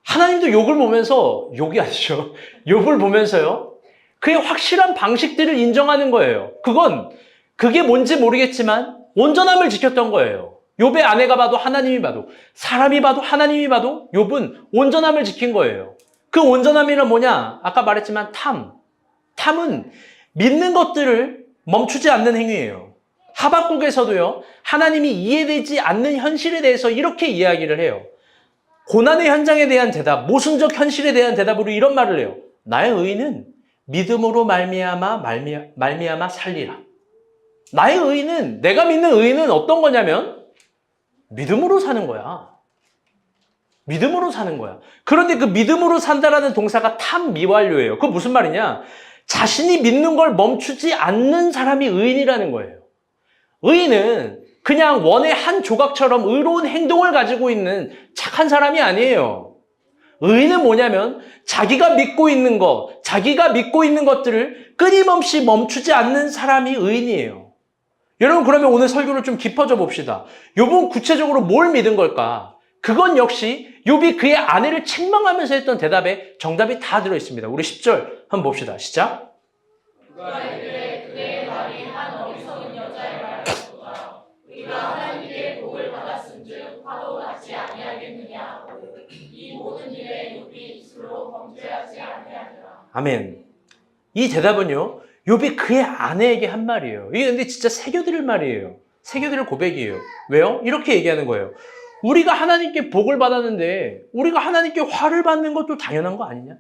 하나님도 욥을 보면서 욕이 아니죠. 욥을 보면서요. 그의 확실한 방식들을 인정하는 거예요. 그게 뭔지 모르겠지만 온전함을 지켰던 거예요. 욥의 아내가 봐도 하나님이 봐도 사람이 봐도 하나님이 봐도 욥은 온전함을 지킨 거예요. 그 온전함이란 뭐냐? 아까 말했지만 탐은 믿는 것들을 멈추지 않는 행위예요. 하박국에서도요. 하나님이 이해되지 않는 현실에 대해서 이렇게 이야기를 해요. 고난의 현장에 대한 대답, 모순적 현실에 대한 대답으로 이런 말을 해요. 나의 의인은 믿음으로 말미암아 살리라. 나의 의인은, 내가 믿는 의인은 어떤 거냐면 믿음으로 사는 거야. 믿음으로 사는 거야. 그런데 그 믿음으로 산다라는 동사가 탐미완료예요. 그거 무슨 말이냐? 자신이 믿는 걸 멈추지 않는 사람이 의인이라는 거예요. 의인은 그냥 원의 한 조각처럼 의로운 행동을 가지고 있는 착한 사람이 아니에요. 의인은 뭐냐면 자기가 믿고 있는 것, 자기가 믿고 있는 것들을 끊임없이 멈추지 않는 사람이 의인이에요. 여러분, 그러면 오늘 설교를 좀 깊어져 봅시다. 욥은 구체적으로 뭘 믿은 걸까? 그건 역시 욥이 그의 아내를 책망하면서 했던 대답에 정답이 다 들어있습니다. 우리 10절 한번 봅시다. 시작. 그가 이르되 그의 말이 한 어리석은 여자의 말이었도다. 우리가 하나님께 복을 받았은즉 화도 받지 아니하겠느냐. 이 모든 일에 욥이 입술로 범죄하지 아니하니라. 아멘. 이 대답은요, 욥이 그의 아내에게 한 말이에요. 이게 근데 진짜 새겨드릴 말이에요. 새겨드릴 고백이에요. 왜요? 이렇게 얘기하는 거예요. 우리가 하나님께 복을 받았는데 우리가 하나님께 화를 받는 것도 당연한 거 아니냐?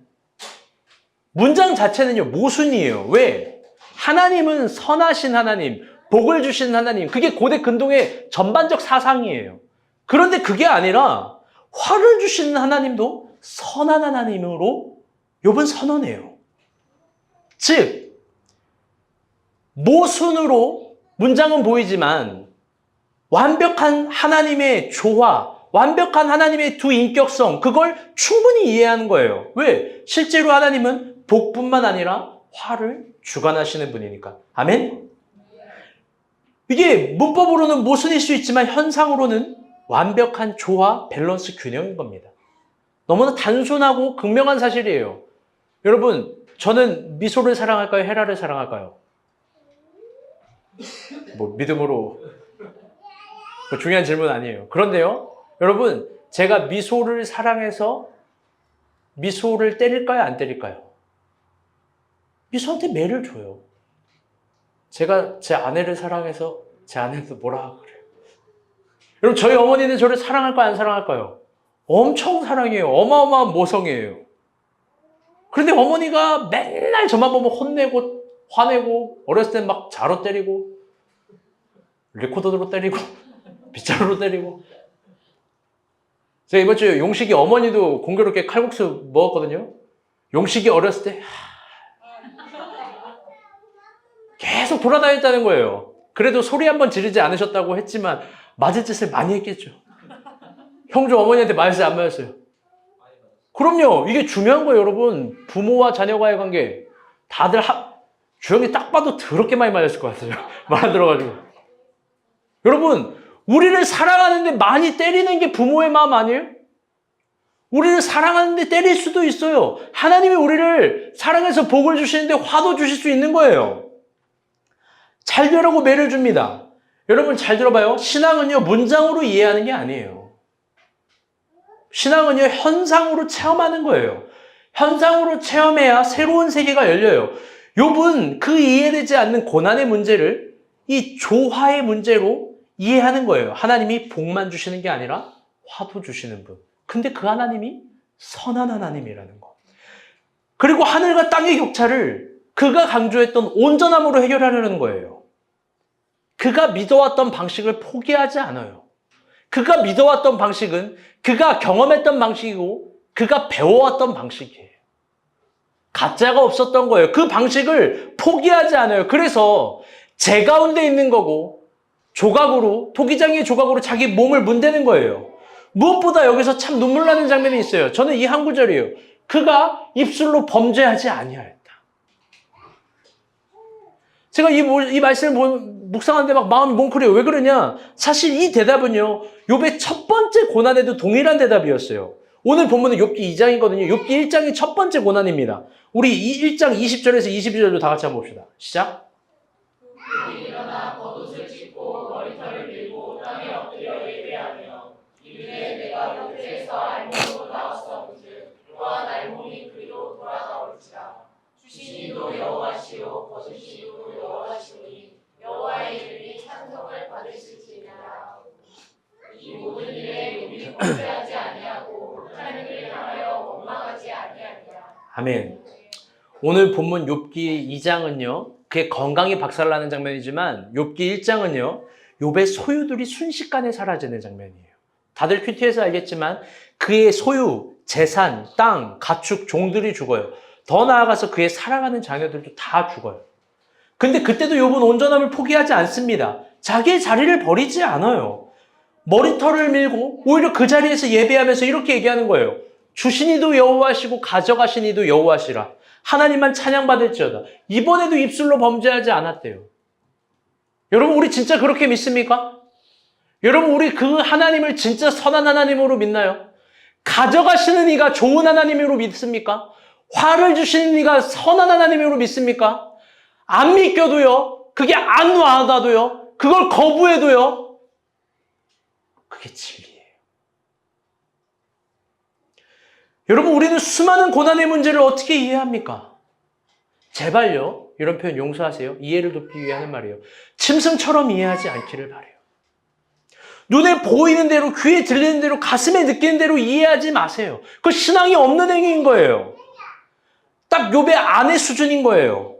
문장 자체는요, 모순이에요. 왜? 하나님은 선하신 하나님, 복을 주신 하나님, 그게 고대 근동의 전반적 사상이에요. 그런데 그게 아니라 화를 주시는 하나님도 선한 하나님으로 욥은 선언해요. 즉, 모순으로 문장은 보이지만 완벽한 하나님의 조화, 완벽한 하나님의 두 인격성, 그걸 충분히 이해하는 거예요. 왜? 실제로 하나님은 복뿐만 아니라 화를 주관하시는 분이니까. 아멘? 이게 문법으로는 모순일 수 있지만 현상으로는 완벽한 조화, 밸런스, 균형인 겁니다. 너무나 단순하고 극명한 사실이에요. 여러분, 저는 미소를 사랑할까요? 헤라를 사랑할까요? 믿음으로. 중요한 질문 아니에요. 그런데요, 여러분, 제가 미소를 사랑해서 미소를 때릴까요? 안 때릴까요? 미소한테 매를 줘요. 제가 제 아내를 사랑해서 제 아내한테 뭐라 그래요? 여러분, 저희 어머니는 저를 사랑할까요? 안 사랑할까요? 엄청 사랑해요. 어마어마한 모성이에요. 그런데 어머니가 맨날 저만 보면 혼내고 화내고 어렸을 땐 막 자로 때리고 리코더로 때리고 빗자루로 때리고. 제가 이번 주에 용식이 어머니도 공교롭게 칼국수 먹었거든요. 용식이 어렸을 때 계속 돌아다녔다는 거예요. 그래도 소리 한번 지르지 않으셨다고 했지만 맞을 짓을 많이 했겠죠. 형주 어머니한테 맞았어요, 안 맞았어요? 그럼요. 이게 중요한 거예요, 여러분. 부모와 자녀와의 관계. 다들 주영이 딱 봐도 더럽게 많이 맞았을 것 같아요. 말 안 들어가지고. 여러분, 우리를 사랑하는데 많이 때리는 게 부모의 마음 아니에요? 우리를 사랑하는데 때릴 수도 있어요. 하나님이 우리를 사랑해서 복을 주시는데 화도 주실 수 있는 거예요. 잘 되라고 매를 줍니다. 여러분 잘 들어봐요. 신앙은요, 문장으로 이해하는 게 아니에요. 신앙은요, 현상으로 체험하는 거예요. 현상으로 체험해야 새로운 세계가 열려요. 욥은 그 이해되지 않는 고난의 문제를 이 조화의 문제로 이해하는 거예요. 하나님이 복만 주시는 게 아니라 화도 주시는 분. 근데 그 하나님이 선한 하나님이라는 거. 그리고 하늘과 땅의 격차를 그가 강조했던 온전함으로 해결하려는 거예요. 그가 믿어왔던 방식을 포기하지 않아요. 그가 믿어왔던 방식은 그가 경험했던 방식이고 그가 배워왔던 방식이에요. 가짜가 없었던 거예요. 그 방식을 포기하지 않아요. 그래서 제 가운데 있는 거고 조각으로, 토기장의 조각으로 자기 몸을 문대는 거예요. 무엇보다 여기서 참 눈물 나는 장면이 있어요. 저는 이 한 구절이에요. 그가 입술로 범죄하지 아니하였다. 제가 이 말씀을 묵상하는데 막 마음이 뭉클해요. 왜 그러냐? 사실 이 대답은요, 욥의 첫 번째 고난에도 동일한 대답이었어요. 오늘 본문은 욥기 2장이거든요. 욥기 1장이 첫 번째 고난입니다. 우리 1장 20절에서 22절도 다 같이 한번 봅시다. 시작. 일어나 겉옷을 찢고 머리털을 밀고 땅에 엎드려 예배하며 이르되 내가 곁에서 알몸으로 나왔사온즉 또한 알몸이 그리로 돌아가올지라. 주시니도 여호와시요 거두시니도 여호와시오니 여호와의 이름이 찬송을 받으실지니라. 이 모든 일에 욥이 범죄하지 아니하고 하나님을 향하여 원망하지 아니하니라. 아멘. 오늘 본문 욥기 2장은요, 그의 건강이 박살나는 장면이지만 욥기 1장은요, 욥의 소유들이 순식간에 사라지는 장면이에요. 다들 큐티에서 알겠지만 그의 소유, 재산, 땅, 가축, 종들이 죽어요. 더 나아가서 그의 사랑하는 자녀들도 다 죽어요. 근데 그때도 욥은 온전함을 포기하지 않습니다. 자기의 자리를 버리지 않아요. 머리털을 밀고 오히려 그 자리에서 예배하면서 이렇게 얘기하는 거예요. 주시니도 여호와시고 가져가시니도 여호와시라. 하나님만 찬양받을지어다. 이번에도 입술로 범죄하지 않았대요. 여러분, 우리 진짜 그렇게 믿습니까? 여러분, 우리 그 하나님을 진짜 선한 하나님으로 믿나요? 가져가시는 이가 좋은 하나님으로 믿습니까? 화를 주시는 이가 선한 하나님으로 믿습니까? 안 믿겨도요, 그게 안 와닿아도요, 그걸 거부해도요, 그게 진리예요. 여러분, 우리는 수많은 고난의 문제를 어떻게 이해합니까? 제발요, 이런 표현 용서하세요. 이해를 돕기 위해 하는 말이에요. 짐승처럼 이해하지 않기를 바라요. 눈에 보이는 대로, 귀에 들리는 대로, 가슴에 느끼는 대로 이해하지 마세요. 그 신앙이 없는 행위인 거예요. 딱 욥의 아내 수준인 거예요.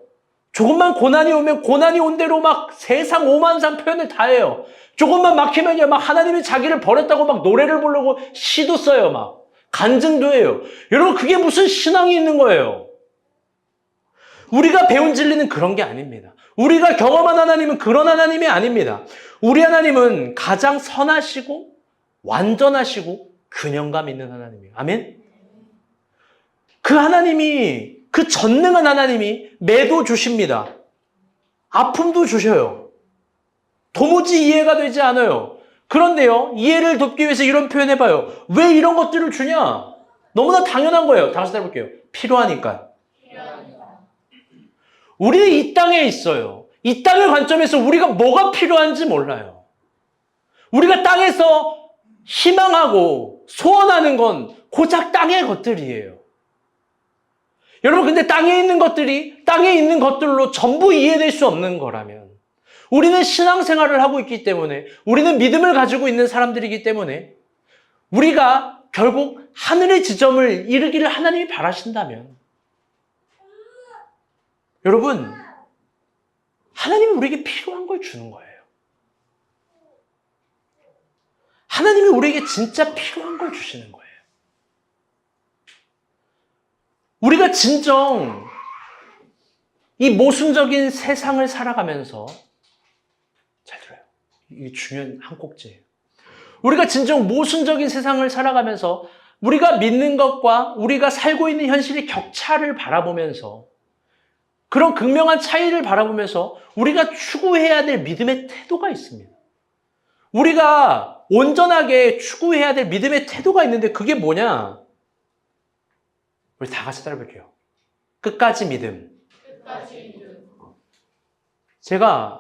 조금만 고난이 오면 고난이 온 대로 막 세상 오만상 표현을 다 해요. 조금만 막히면요, 막 하나님이 자기를 버렸다고 막 노래를 부르고 시도 써요. 막 간증도 해요. 여러분, 그게 무슨 신앙이 있는 거예요? 우리가 배운 진리는 그런 게 아닙니다. 우리가 경험한 하나님은 그런 하나님이 아닙니다. 우리 하나님은 가장 선하시고 완전하시고 균형감 있는 하나님이에요. 아멘? 그 하나님이, 그 전능한 하나님이 매도 주십니다. 아픔도 주셔요. 도무지 이해가 되지 않아요. 그런데요, 이해를 돕기 위해서 이런 표현 해봐요. 왜 이런 것들을 주냐? 너무나 당연한 거예요. 다시 해볼게요. 필요하니까. 우리는 이 땅에 있어요. 이 땅의 관점에서 우리가 뭐가 필요한지 몰라요. 우리가 땅에서 희망하고 소원하는 건 고작 땅의 것들이에요. 여러분, 근데 땅에 있는 것들이 땅에 있는 것들로 전부 이해될 수 없는 거라면, 우리는 신앙생활을 하고 있기 때문에, 우리는 믿음을 가지고 있는 사람들이기 때문에, 우리가 결국 하늘의 지점을 이루기를 하나님이 바라신다면, 여러분, 하나님이 우리에게 필요한 걸 주는 거예요. 하나님이 우리에게 진짜 필요한 걸 주시는 거예요. 우리가 진정 이 모순적인 세상을 살아가면서, 잘 들어요. 이게 중요한 한 꼭지예요. 우리가 진정 모순적인 세상을 살아가면서 우리가 믿는 것과 우리가 살고 있는 현실의 격차를 바라보면서, 그런 극명한 차이를 바라보면서 우리가 추구해야 될 믿음의 태도가 있습니다. 우리가 온전하게 추구해야 될 믿음의 태도가 있는데 그게 뭐냐? 우리 다 같이 따라 볼게요. 끝까지 믿음. 제가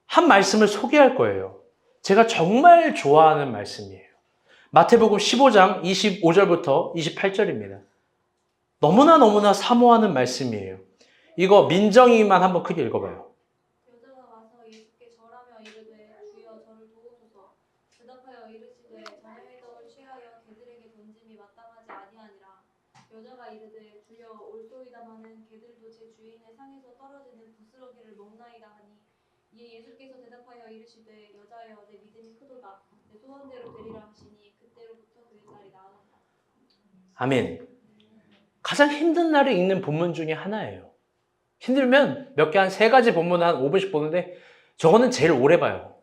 한 말씀을 소개할 거예요. 제가 정말 좋아하는 말씀이에요. 마태복음 15장 25절부터 28절입니다. 너무나 사모하는 말씀이에요. 이거 민정이만 한번 크게 읽어봐요. 여자가 와서 예수께 절하며 이르되 주여 저를 도우소서. 대답하여 이르시되 자녀의 떡을 취하여 개들에게 던짐이 마땅하지 아니하니라. 여자가 이르되 주여 올소이다마는 개들도 제 주인의 상에서 떨어지는 부스러기를 먹나이다 하니, 이에 예수께서 대답하여 이르시되 여자여 내 믿음이 크도다. 내 소원대로 되리라 하시니 그때로부터 그의 딸이 나으니라. 아멘. 가장 힘든 날에 읽는 본문 중에 하나예요. 힘들면 몇 개, 한 3가지 본문 한 5분씩 보는데 저거는 제일 오래 봐요.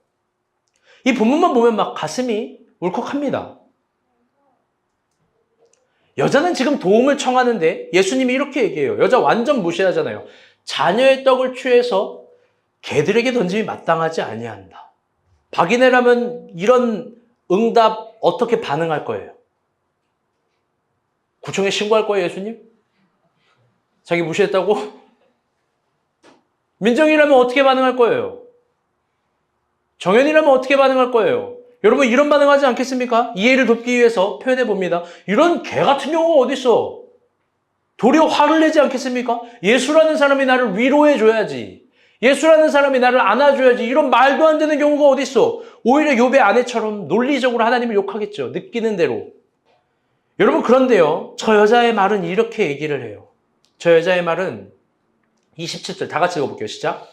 이 본문만 보면 막 가슴이 울컥합니다. 여자는 지금 도움을 청하는데 예수님이 이렇게 얘기해요. 여자 완전 무시하잖아요. 자녀의 떡을 취해서 개들에게 던짐이 마땅하지 아니한다. 박인혜라면 이런 응답 어떻게 반응할 거예요? 구청에 신고할 거예요, 예수님? 자기 무시했다고? 민정이라면 어떻게 반응할 거예요? 정연이라면 어떻게 반응할 거예요? 여러분, 이런 반응하지 않겠습니까? 이해를 돕기 위해서 표현해 봅니다. 이런 개 같은 경우가 어딨어? 도리어 화를 내지 않겠습니까? 예수라는 사람이 나를 위로해 줘야지. 예수라는 사람이 나를 안아줘야지. 이런 말도 안 되는 경우가 어딨어? 오히려 욥의 아내처럼 논리적으로 하나님을 욕하겠죠. 느끼는 대로. 여러분, 그런데요, 저 여자의 말은 이렇게 얘기를 해요. 저 여자의 말은 27절 다 같이 읽어볼게요. 시작.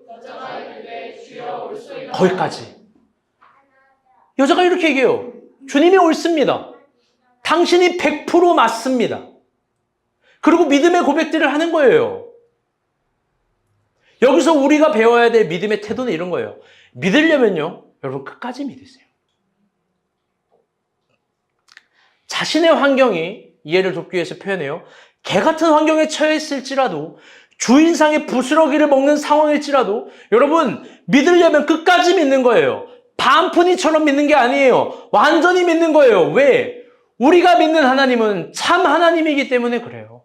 여자가 이르되 주여 올소이다. 거기까지. 여자가 이렇게 얘기해요. 주님이 옳습니다. 당신이 100% 맞습니다. 그리고 믿음의 고백들을 하는 거예요. 여기서 우리가 배워야 될 믿음의 태도는 이런 거예요. 믿으려면요, 여러분 끝까지 믿으세요. 자신의 환경이, 이해를 돕기 위해서 표현해요. 개 같은 환경에 처했을지라도, 주인상의 부스러기를 먹는 상황일지라도, 여러분 믿으려면 끝까지 믿는 거예요. 반푼이처럼 믿는 게 아니에요. 완전히 믿는 거예요. 왜? 우리가 믿는 하나님은 참 하나님이기 때문에 그래요.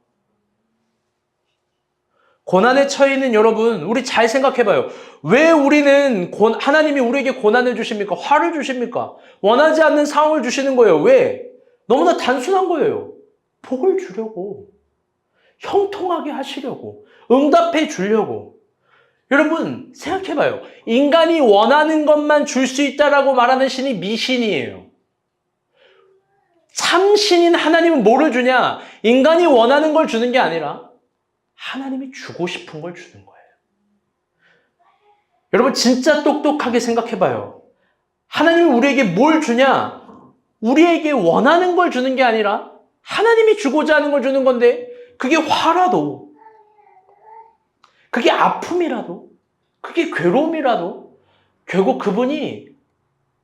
고난에 처해 있는 여러분, 우리 잘 생각해봐요. 왜 우리는 하나님이 우리에게 고난을 주십니까? 화를 주십니까? 원하지 않는 상황을 주시는 거예요. 왜? 너무나 단순한 거예요. 복을 주려고, 형통하게 하시려고, 응답해 주려고. 여러분 생각해봐요. 인간이 원하는 것만 줄 수 있다라고 말하는 신이 미신이에요. 참 신인 하나님은 뭐를 주냐? 인간이 원하는 걸 주는 게 아니라 하나님이 주고 싶은 걸 주는 거예요. 여러분 진짜 똑똑하게 생각해봐요. 하나님이 우리에게 뭘 주냐? 우리에게 원하는 걸 주는 게 아니라 하나님이 주고자 하는 걸 주는 건데, 그게 화라도, 그게 아픔이라도, 그게 괴로움이라도 결국 그분이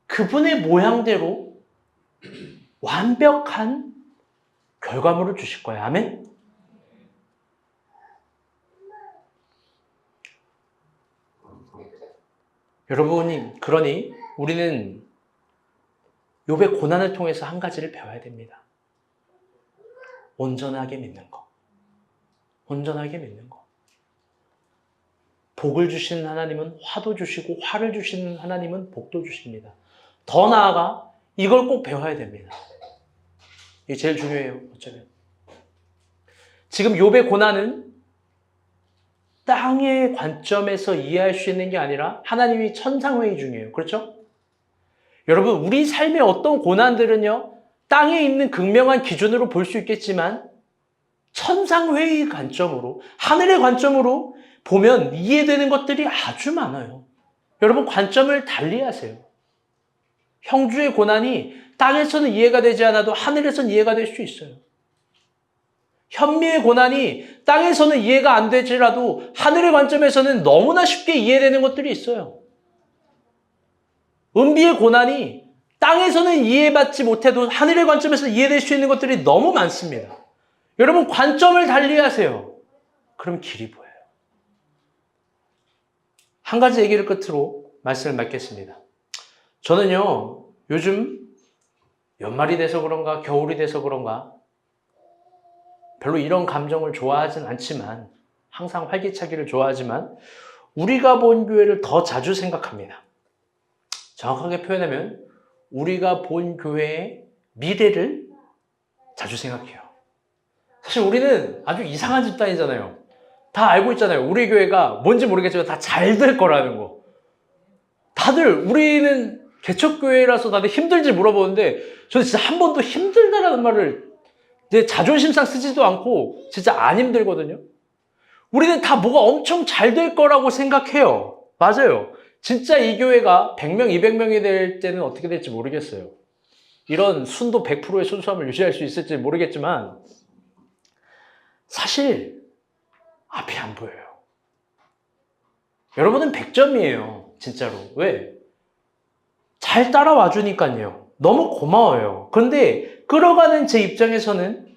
그분의 모양대로 완벽한 결과물을 주실 거예요. 아멘? 여러분이, 그러니 우리는 욥의 고난을 통해서 한 가지를 배워야 됩니다. 온전하게 믿는 거. 온전하게 믿는 거. 복을 주시는 하나님은 화도 주시고 화를 주시는 하나님은 복도 주십니다. 더 나아가 이걸 꼭 배워야 됩니다. 이게 제일 중요해요. 어쩌면 지금 욥의 고난은 땅의 관점에서 이해할 수 있는 게 아니라 하나님이 천상회의 중이에요. 그렇죠? 여러분, 우리 삶의 어떤 고난들은요, 땅에 있는 극명한 기준으로 볼 수 있겠지만 천상회의 관점으로, 하늘의 관점으로 보면 이해되는 것들이 아주 많아요. 여러분, 관점을 달리하세요. 형주의 고난이 땅에서는 이해가 되지 않아도 하늘에서는 이해가 될 수 있어요. 현미의 고난이 땅에서는 이해가 안 되지라도 하늘의 관점에서는 너무나 쉽게 이해되는 것들이 있어요. 은비의 고난이 땅에서는 이해받지 못해도 하늘의 관점에서 이해될 수 있는 것들이 너무 많습니다. 여러분, 관점을 달리하세요. 그럼 길이 보여요. 한 가지 얘기를 끝으로 말씀을 맺겠습니다. 저는요, 요즘 연말이 돼서 그런가, 겨울이 돼서 그런가, 별로 이런 감정을 좋아하진 않지만, 항상 활기차기를 좋아하지만, 우리가 본 교회를 더 자주 생각합니다. 정확하게 표현하면, 우리가 본 교회의 미래를 자주 생각해요. 사실 우리는 아주 이상한 집단이잖아요. 다 알고 있잖아요. 우리 교회가 뭔지 모르겠지만 다 잘 될 거라는 거. 다들, 우리는 개척교회라서 다들 힘들지 물어보는데, 저는 진짜 한 번도 힘들다라는 말을 내 자존심상 쓰지도 않고 진짜 안 힘들거든요. 우리는 다 뭐가 엄청 잘 될 거라고 생각해요. 맞아요. 진짜 이 교회가 100명, 200명이 될 때는 어떻게 될지 모르겠어요. 이런 순도 100%의 순수함을 유지할 수 있을지 모르겠지만 사실 앞이 안 보여요. 여러분은 100점이에요. 진짜로. 왜? 잘 따라와 주니까요. 너무 고마워요. 그런데 끌어가는 제 입장에서는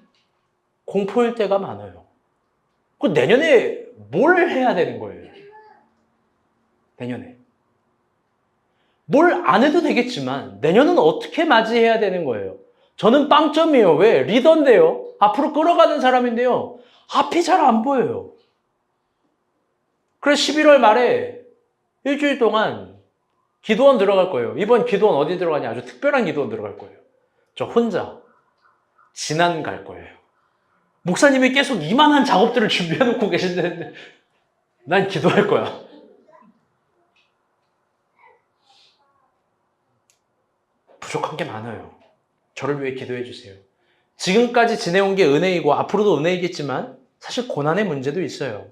공포일 때가 많아요. 그 내년에 뭘 해야 되는 거예요? 내년에. 뭘 안 해도 되겠지만 내년은 어떻게 맞이해야 되는 거예요? 저는 빵점이에요. 왜? 리더인데요. 앞으로 끌어가는 사람인데요. 앞이 잘 안 보여요. 그래서 11월 말에 일주일 동안 기도원 들어갈 거예요. 이번 기도원 어디 들어가냐? 아주 특별한 기도원 들어갈 거예요. 저 혼자 진안 갈 거예요. 목사님이 계속 이만한 작업들을 준비해 놓고 계신데 난 기도할 거야. 부족한 게 많아요. 저를 위해 기도해 주세요. 지금까지 지내온 게 은혜이고 앞으로도 은혜이겠지만 사실 고난의 문제도 있어요.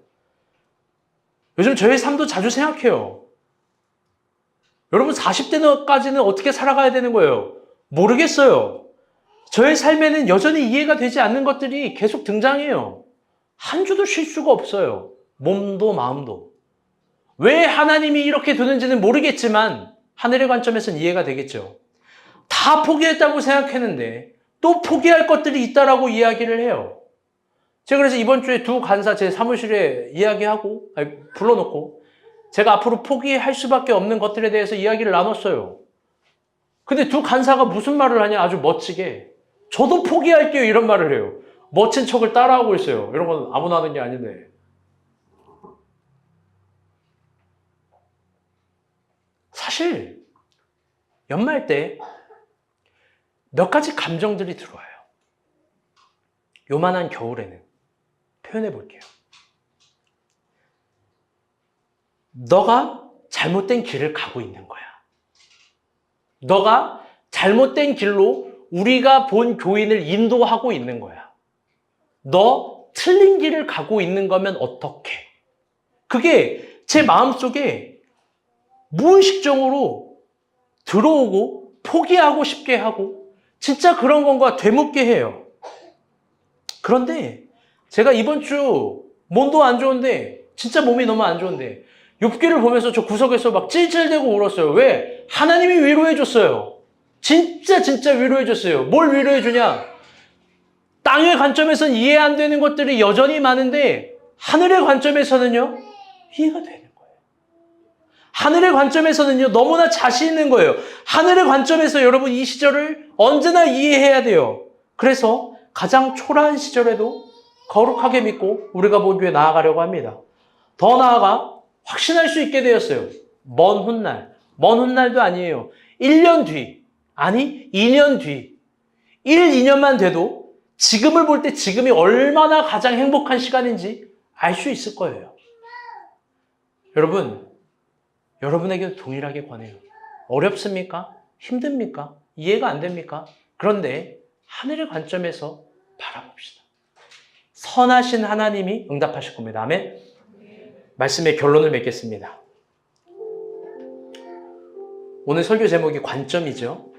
요즘 저의 삶도 자주 생각해요. 여러분 40대까지는 어떻게 살아가야 되는 거예요? 모르겠어요. 저의 삶에는 여전히 이해가 되지 않는 것들이 계속 등장해요. 한 주도 쉴 수가 없어요. 몸도 마음도. 왜 하나님이 이렇게 두는지는 모르겠지만 하늘의 관점에서는 이해가 되겠죠. 다 포기했다고 생각했는데 또 포기할 것들이 있다라고 이야기를 해요. 제가 그래서 이번 주에 두 간사 제 사무실에 불러놓고 제가 앞으로 포기할 수밖에 없는 것들에 대해서 이야기를 나눴어요. 근데 두 간사가 무슨 말을 하냐? 아주 멋지게 저도 포기할게요 이런 말을 해요. 멋진 척을 따라하고 있어요. 이런 건 아무나 하는 게 아닌데. 사실 연말 때 몇 가지 감정들이 들어와요. 요만한 겨울에는. 표현해 볼게요. 너가 잘못된 길을 가고 있는 거야. 너가 잘못된 길로 우리가 본 교인을 인도하고 있는 거야. 너 틀린 길을 가고 있는 거면 어떡해? 그게 제 마음속에 무의식적으로 들어오고 포기하고 싶게 하고 진짜 그런 건가 되묻게 해요. 그런데 제가 이번 주 몸도 안 좋은데 진짜 몸이 너무 안 좋은데 욥기를 보면서 저 구석에서 막 찔찔대고 울었어요. 왜? 하나님이 위로해 줬어요. 진짜 위로해 줬어요. 뭘 위로해 주냐? 땅의 관점에서는 이해 안 되는 것들이 여전히 많은데 하늘의 관점에서는요 이해가 되는 거예요. 하늘의 관점에서는요 너무나 자신 있는 거예요. 하늘의 관점에서 여러분 이 시절을 언제나 이해해야 돼요. 그래서 가장 초라한 시절에도 거룩하게 믿고 우리가 본 교회에 나아가려고 합니다. 더 나아가 확신할 수 있게 되었어요. 먼 훗날도 아니에요. 1년 뒤, 아니 2년 뒤, 1, 2년만 돼도 지금을 볼 때 지금이 얼마나 가장 행복한 시간인지 알 수 있을 거예요. 여러분, 여러분에게도 동일하게 권해요. 어렵습니까? 힘듭니까? 이해가 안 됩니까? 그런데 하늘의 관점에서 바라봅시다. 선하신 하나님이 응답하실 겁니다. 아멘? 말씀의 결론을 맺겠습니다. 오늘 설교 제목이 관점이죠.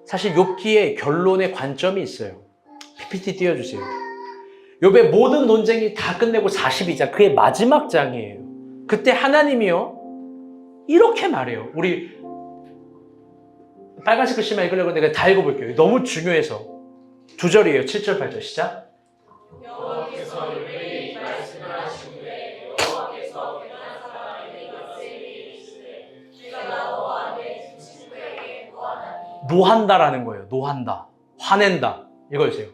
사실 욥기의 결론의 관점이 있어요. PPT 띄워주세요. 욥의 모든 논쟁이 다 끝내고 42장, 그의 마지막 장이에요. 그때 하나님이요 이렇게 말해요. 우리 빨간색 글씨만 읽으려고 내가 다 읽어볼게요. 너무 중요해서. 2절이에요. 7절, 8절 시작. 여호와께서 욥에게 이 말씀을 하시되 여호와께서 변한 사람에게 이것을 이르시되 내가 너와 내 친구에게 노하나니 노한다라는 거예요. 노한다. 화낸다. 읽어주세요.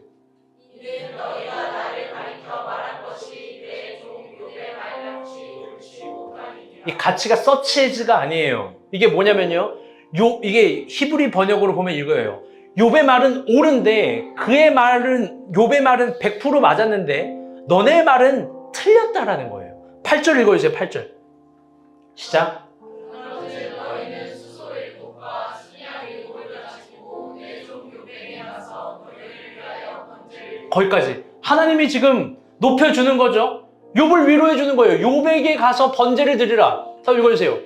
이는 너희가 나를 가리켜 말한 것이 내 종 욥의 말같이 옳지 못하니라. 이 가치가 서치해즈가 아니에요. 이게 뭐냐면요. 이게 히브리 번역으로 보면 이거예요. 욥의 말은 옳은데 욥의 말은 100% 맞았는데 너네 말은 틀렸다라는 거예요. 8절 읽어주세요. 8절. 시작. 그런즉 너희는 수소의 꽃과 신약의 돌을 가지고 내 종 욥에게 가서 너희를 위하여 번제를 거기까지. 하나님이 지금 높여주는 거죠. 욥을 위로해주는 거예요. 욥에게 가서 번제를 드리라. 다 읽어주세요.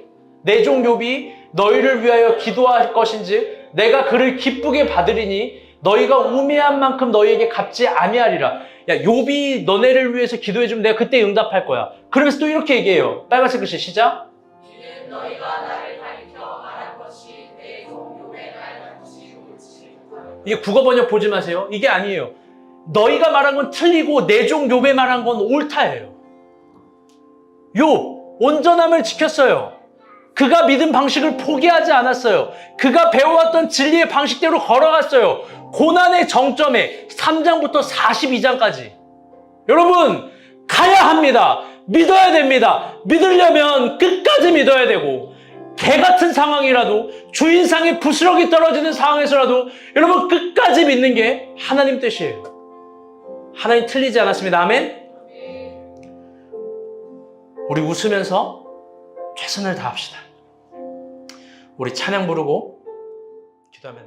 내 종 욥이 너희를 위하여 기도할 것인지 내가 그를 기쁘게 받으리니 너희가 우매한 만큼 너희에게 갚지 아니하리라. 야, 욥이 너네를 위해서 기도해주면 내가 그때 응답할 거야. 그러면서 또 이렇게 얘기해요. 빨간색 글씨 시작. 이는 너희가 나를 가리켜 말한 것이 내 종 욥의 말같이 옳지 못하니라. 이게 국어 번역 보지 마세요. 이게 아니에요. 너희가 말한 건 틀리고 내 종 욥의 말한 건 옳다예요. 욥 온전함을 지켰어요. 그가 믿은 방식을 포기하지 않았어요. 그가 배워왔던 진리의 방식대로 걸어갔어요. 고난의 정점에 3장부터 42장까지. 여러분, 가야 합니다. 믿어야 됩니다. 믿으려면 끝까지 믿어야 되고, 개 같은 상황이라도, 주인상에 부스러기 떨어지는 상황에서라도 여러분 끝까지 믿는 게 하나님 뜻이에요. 하나님 틀리지 않았습니다. 아멘? 우리 웃으면서 최선을 다합시다. 우리 찬양 부르고 기도하면